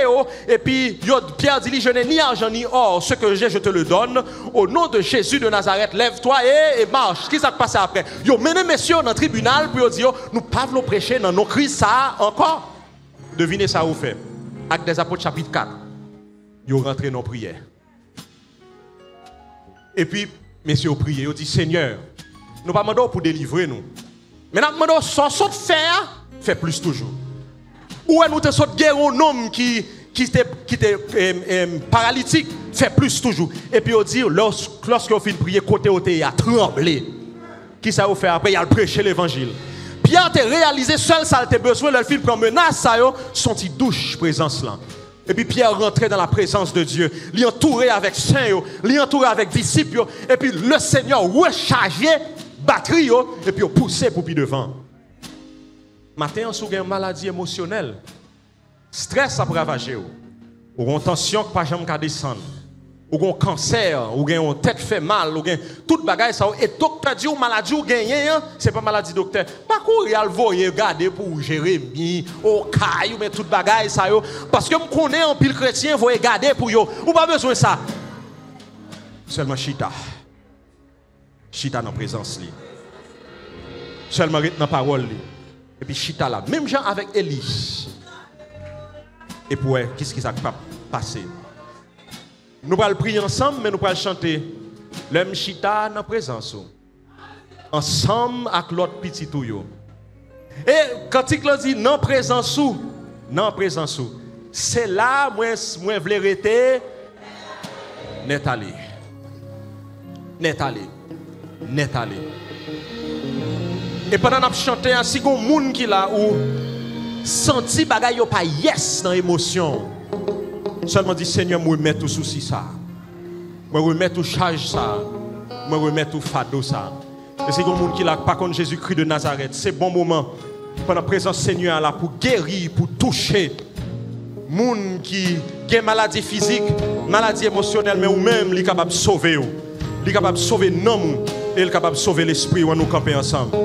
et puis Pierre dit je n'ai ni argent ni or, ce que j'ai je te le donne au nom de Jésus de Nazareth, lève-toi et marche. Qu'est-ce qui s'est passé après? Yo mené messieurs dans le tribunal puis dit nous pas voulons prêcher dans nos Christ ça encore. Devinez ça où fait. Actes des Apôtres chapitre 4. Yo rentré dans prière. Et puis messieurs prié, ils dit Seigneur, nous pas demandons pour délivrer nous. Mais nous demandons sans saut de faire, fait plus toujours. Ou nous te saute guerre un homme qui était paralytique, fait plus toujours. Et puis on dit, lorsqu'on finit de prier, côté où il a tremblé. Qui ça vous fait après? Il a prêché l'évangile. Pierre a réalisé seul ça, il a besoin de film prendre menace, ça, son petit douche présence là. Et puis Pierre rentrait dans la présence de Dieu. Il entouré avec saints, il entouré avec disciples. Et puis le Seigneur rechargeait batterie et puis poussait pour plus devant. Matin, on a une maladie émotionnelle. Stress a ravagé. Ou une tension qui ne peut pas descendre. ou un cancer, ou une tête fait mal, ou toute bagaille ça et docteur dit ou maladie ou gagné, c'est pas maladie docteur. Pas courir al voyer regarder pour Jérémie, au caillou mais toute bagaille ça yo parce que me connais en pile chrétien faut regarder pour yo. Ou pas besoin ça. Seulement chita. Chita dans présence li. Seulement dans parole li. Et puis chita là, même gens avec Élie. Et pour qu'est-ce qui s'est passé? Nous allons prier ensemble, mais nous allons chanter l'homme chita dans présence. Ensemble avec l'autre petit touyo. Et quand il dit non présence, c'est là moi voulais rester net aller. Et pendant qu'on chante, si on monde qui là ou senti bagay yo pas yes dans émotion. Seulement dit Seigneur, moi remets tout souci ça. Moi remets tout charge ça. Moi remets tout fardeau ça. Et c'est un monde qui là pas contre Jésus-Christ de Nazareth, c'est bon moment pendant présence Seigneur là pour guérir, pour toucher monde qui a maladie physique, maladie émotionnelle mais ou même il est capable de sauver ou. Il est capable de sauver l'homme et il est capable de sauver l'esprit où nous camper ensemble.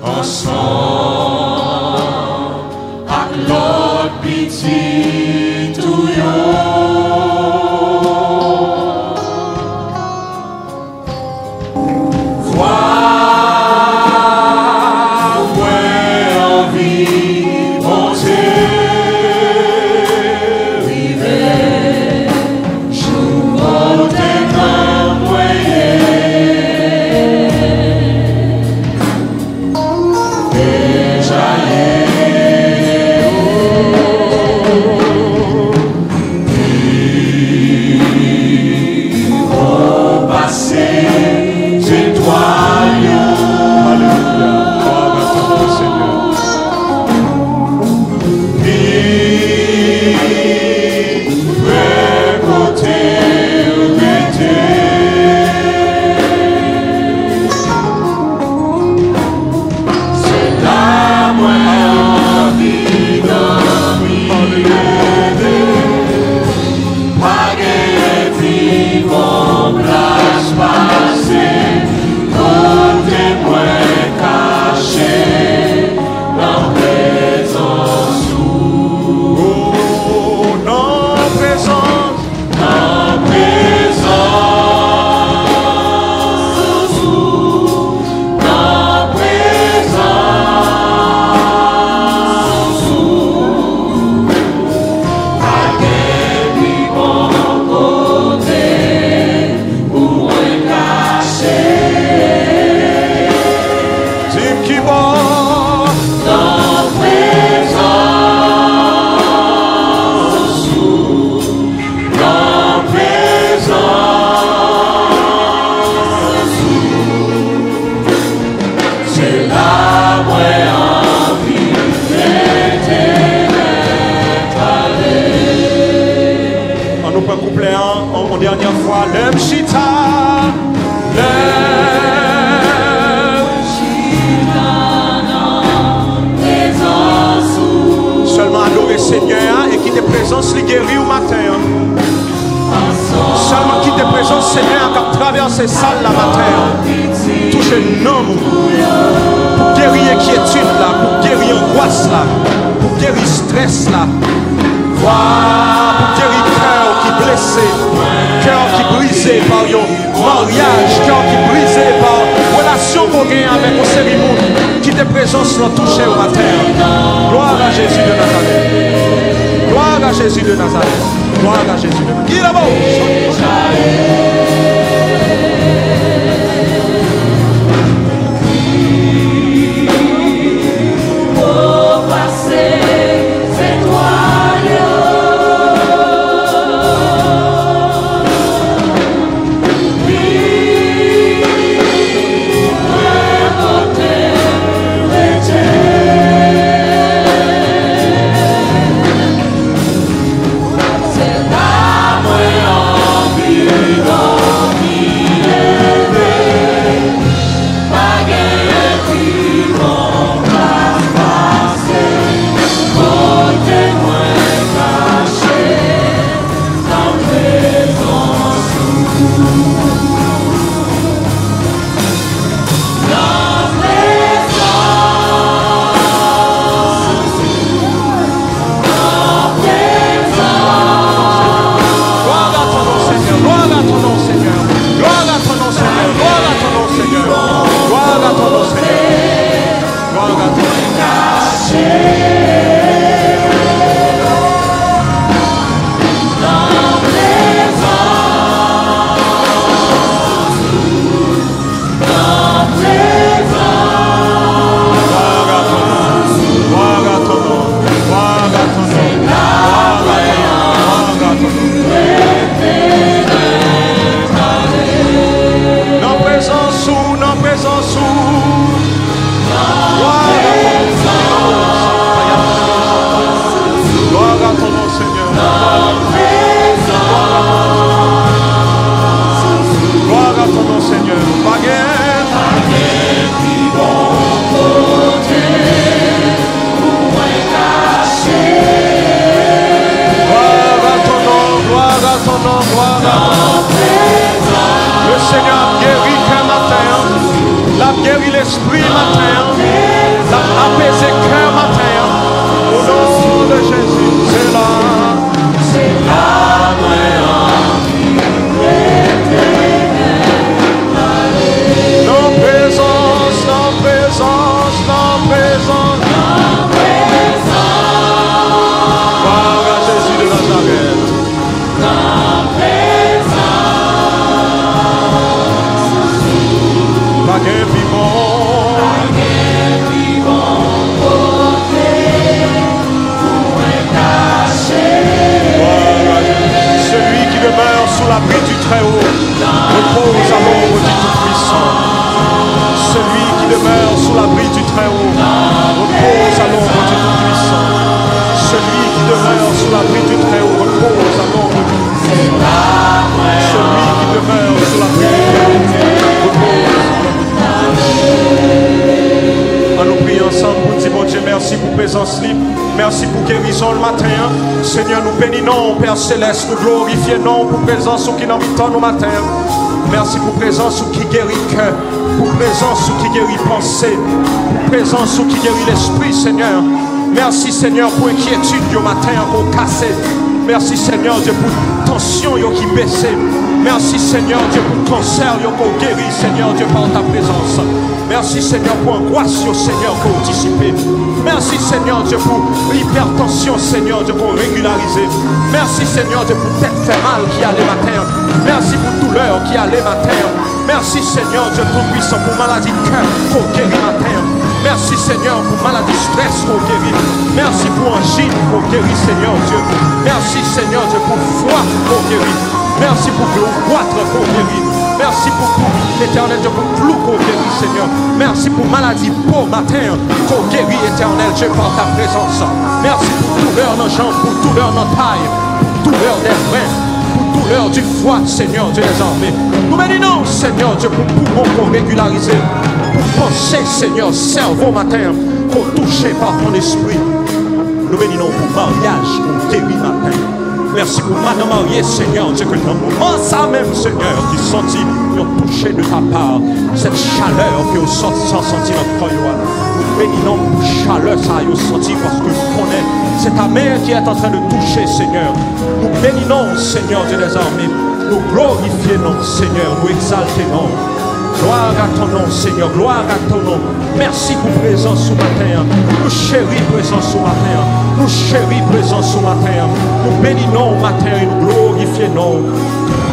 Ensemble, avec l'autre petit touyo. Vois, ouais, envie, monter, river, monter comme moyen. Dernière fois, l'homme chita, seulement adorer Seigneur et qui te présence les guérir au matin. Seulement qui te présence Seigneur qui traverse ces salles la matin. Toucher l'homme pour guérir inquiétude là, pour guérir angoisse là, pour guérir stress là. Voilà, pour guérir cœur qui blessé, cœur qui brisé par un mariage, cœur qui brisé par relation qu'on gagne avec un cérémonie, qui te présence l'ont touché au matin. Gloire à Jésus de Nazareth. Gloire à Jésus de Nazareth. Gloire à Jésus de Nazareth. Qui là-bas? We guéri l'esprit matin. Ça apaise le cœur matin. Au nom de Jésus, c'est là. C'est là, dans présence, dans présence, dans présence. Gloire à Jésus de Nazareth. Paquet vivant, celui qui demeure sous l'abri du Très-Haut repose à l'ombre du Tout-Puissant. Celui qui demeure sous l'abri du Très-Haut repose à l'ombre du Tout-Puissant. Celui qui demeure sous l'abri du Très-Haut repose à l'ombre du Tout-Puissant. Celui qui demeure sous l'abri du Très-Haut repose. On nous prie ensemble pour dire, bon Dieu, merci pour présence libre. Merci pour guérison le matin. Seigneur, nous bénissons, Père Céleste, nous glorifions pour présence qui nous invite au matin. Merci pour présence qui guérit cœur, pour présence qui guérit pensée, pour présence qui guérit l'esprit, Seigneur. Merci, Seigneur, pour inquiétude du matin pour casser. Merci, Seigneur, Dieu, pour tension qui baisse. Merci, Seigneur, Dieu, pour cancer qui guérit, Seigneur, Dieu, par ta présence. Merci, Seigneur, pour angoisse, Seigneur, pour dissiper. Merci, Seigneur, Dieu, pour l'hypertension, Seigneur, Dieu, pour régulariser. Merci, Seigneur, Dieu, pour tête fait mal qui a les matins. Merci pour douleur qui a les matins. Merci, Seigneur, Dieu, tout puissant, pour maladie de cœur, pour guérir matin. Merci, Seigneur, pour maladie stress, pour guérir. Merci pour angine, pour guérir, Seigneur, Dieu. Merci, Seigneur, Dieu, pour foi, pour guérir. Merci pour goitre, pour guérir. Merci pour l'éternel Dieu, pour flou qu'on guérit, Seigneur. Merci pour maladie, pour matin, qu'on guérit, éternel Dieu, par ta présence. Merci pour douleur dans les jambes, pour douleur dans la taille, pour douleur des reins, pour douleur du foie, Seigneur Dieu des armées. Nous bénissons, Seigneur Dieu, pour poumons qu'on régularise, pour penser, Seigneur, cerveau matin, qu'on touche par ton esprit. Nous bénissons pour mariage, qu'on guérit matin. Merci pour madame mariée, Seigneur Dieu, que dans le moment ça même, Seigneur, qui sentit, qui ont touché de ta part, cette chaleur qui ont senti sans sentir notre corps. Nous bénissons pour chaleur, ça a senti parce que nous connaissons. C'est ta mère qui est en train de toucher, Seigneur. Nous bénissons, Seigneur Dieu des armées. Nous glorifions, Seigneur, nous exaltons. Gloire à ton nom, Seigneur, gloire à ton nom. Merci pour présence ce matin. Nous chéris présence ce matin. Nous chéris présence ce matin. Nous bénissons au matin et nous glorifions.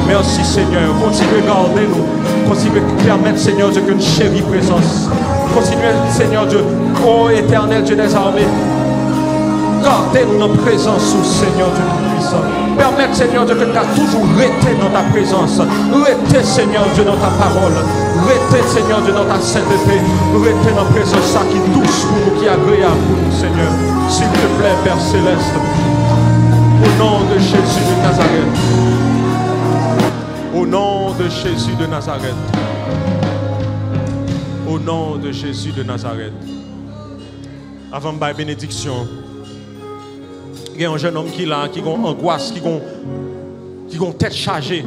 Merci, Seigneur. Continuez à garder nous. Continuez à permettre, Seigneur Dieu, que nous chéris présence. Continuez, Seigneur Dieu, ô éternel Dieu des armées. Gardez-nous dans présence, Seigneur Dieu Tout-Puissant. Permettez, Seigneur Dieu, que tu as toujours été dans ta présence. Restez, Seigneur Dieu, dans ta parole. Restez, Seigneur Dieu, dans ta sainteté. Restez dans la présence, ça qui douce pour nous, qui est agréable pour nous, Seigneur. S'il te plaît, Père Céleste. Au nom de Jésus de Nazareth. Au nom de Jésus de Nazareth. Au nom de Jésus de Nazareth. Avant de faire bénédiction, il y a un jeune homme qui a une angoisse, qui a une tête chargée.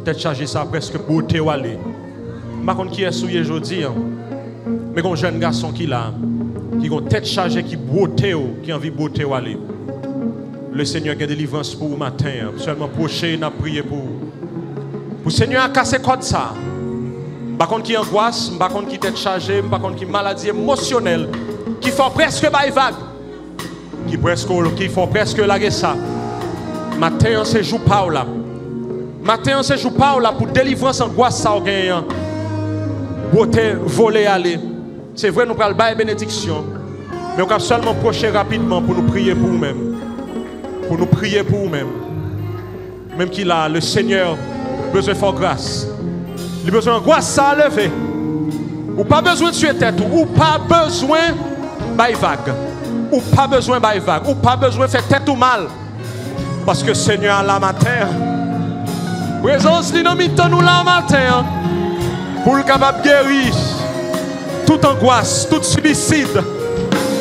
Tête chargée, ça presque beauté ou aller. Je ne sais pas qui est souillé aujourd'hui, mais il y a un jeune garçon qui a une tête chargée, qui beauté ou qui a envie de beauté ou aller. Le Seigneur a délivrance pour vous matin. Seulement procher, n'a prié pour vous. Pour le Seigneur a cassé code ça. Par contre, qui angoisse, par contre, qui tête chargée, par contre, qui maladie émotionnelle, qui font presque bail vague, qui font presque la ça. Matin, c'est jour par là. Matin, c'est jour par là pour délivrance, angoisse, ça, on gagne. Beauté, voler, aller. C'est vrai, nous prenons bail bénédiction. Mais on va seulement procher rapidement pour nous prier pour nous-mêmes. Pour nous prier pour nous-mêmes. Même qu'il a, le Seigneur, besoin de faire grâce. Il a besoin de grâce, ça à lever. Ou pas besoin de tuer tête, ou pas besoin de vague. Ou pas besoin de vague. Ou pas besoin de faire tête ou mal. Parce que Seigneur, la matin, présence dynamite nous la matin, pour le capable de guérir toute angoisse, toute suicide,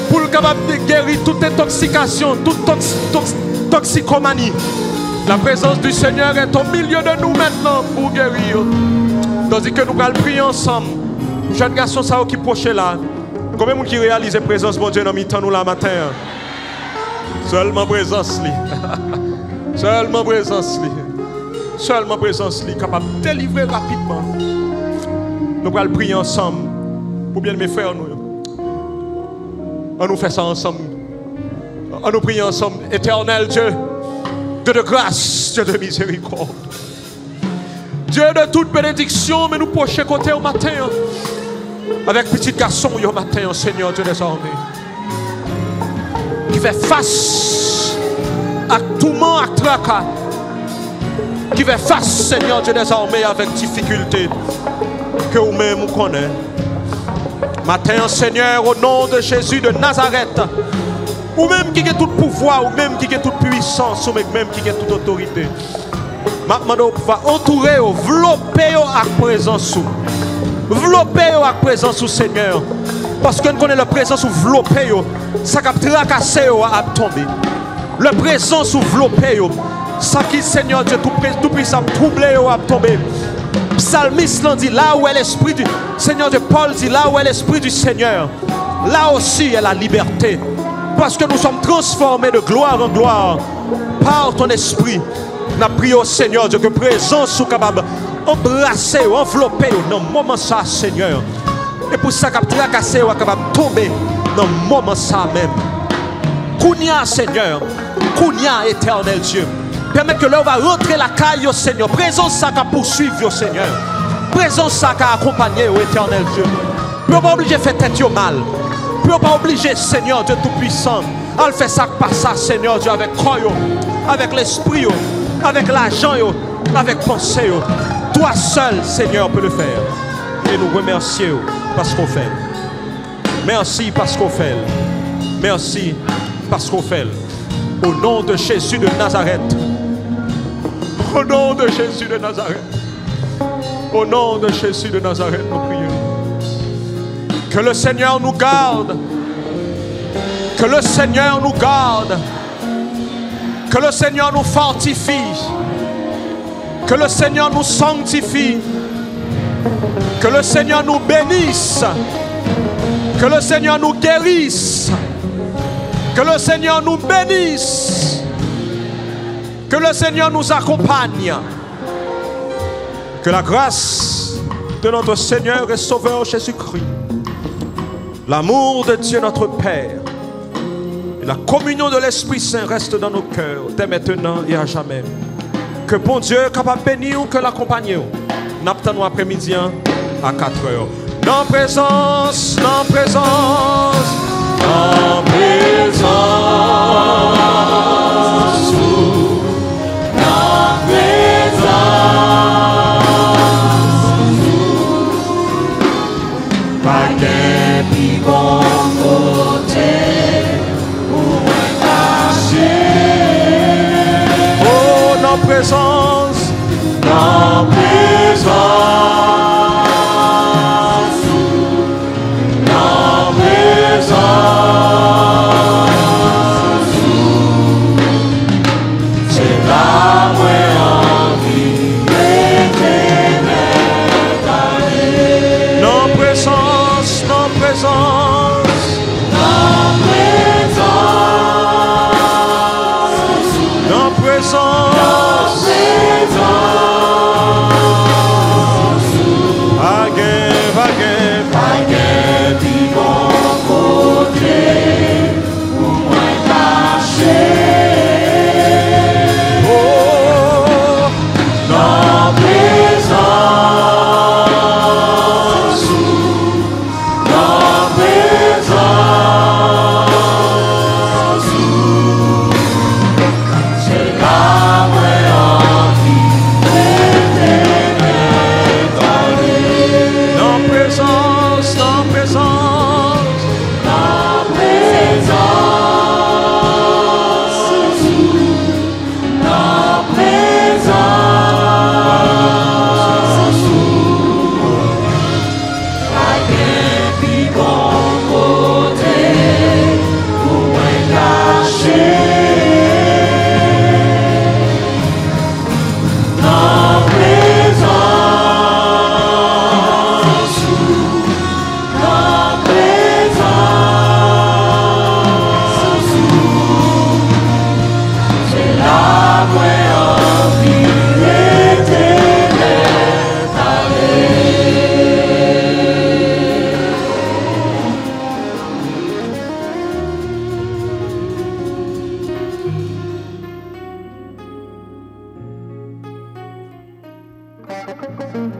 pour le capable de guérir toute intoxication, toute toxicomanie. La présence du Seigneur est au milieu de nous maintenant pour guérir. Tandis que nous allons prier ensemble, Jeune garçon, ça qui proche là. Combien de gens qui réalisent la présence de mon Dieu dans le temps nous la matin? Seulement présence li. Seulement présence li. Seulement présence li capable de délivrer rapidement. Nous allons prier ensemble pour bien mes frères nous. On nous fait ça ensemble. On nous prie ensemble. Éternel Dieu, Dieu de grâce, Dieu de miséricorde. Dieu de toute bénédiction, mais nous prochains côté au matin. Avec petit garçon au matin, Seigneur Dieu des armées. Qui fait face à tout monde, à tracas. Qui fait face, Seigneur Dieu des armées, avec difficulté. Que vous-même vous connaissez. Matin, Seigneur, au nom de Jésus de Nazareth. Ou même qui a tout pouvoir, ou même qui a toute puissance, ou même qui a toute autorité. Maintenant, va entourer, envelopper avec présence. Envelopper avec présence, Seigneur. Parce que nous connaissons la présence enveloppée, ça a tracassé, a tombé. La présence enveloppée, ça qui, Seigneur Dieu, tout puissant, troublé, a tombé. Psalmiste dit là où est l'esprit du Seigneur Dieu, Paul dit là où est l'esprit du Seigneur, là aussi est la liberté. Parce que nous sommes transformés de gloire en gloire par ton esprit. Nous prions au Seigneur Dieu que présence soit capable d'embrasser, envelopper dans le moment ça, Seigneur. Et pour ça, capable de tracasser, capable de tomber dans le moment ça même. Kounia, Seigneur, Kounia, éternel Dieu. Permet que l'on va rentrer la caille au Seigneur. Présence ça qui poursuivre au Seigneur. Présence ça qui accompagner au éternel Dieu. Nous ne pas obligé de faire tête mal. Nous ne pas obligé, Seigneur Dieu Tout-Puissant, à faire ça par ça, Seigneur Dieu, avec corps, avec l'esprit, avec l'argent, avec pensée. Toi seul, Seigneur, peut le faire. Et nous remercions parce qu'on fait. Merci parce qu'on fait. Merci parce qu'on fait. Au nom de Jésus de Nazareth. Au nom de Jésus de Nazareth. Au nom de Jésus de Nazareth, nous prions. Que le Seigneur nous garde. Que le Seigneur nous garde. Que le Seigneur nous fortifie. Que le Seigneur nous sanctifie. Que le Seigneur nous bénisse. Que le Seigneur nous guérisse. Que le Seigneur nous bénisse. Que le Seigneur nous accompagne. Que la grâce de notre Seigneur et Sauveur Jésus-Christ, l'amour de Dieu notre Père et la communion de l'Esprit Saint restent dans nos cœurs dès maintenant et à jamais. Que bon Dieu est capable de bénir ou que l'accompagner. N'attendons après-midi à 4 heures. Dans présence, dans présence, dans présence, dans présence, pas qu'un pivot côté ou caché. Oh, dans présence, dans présence. Thank you.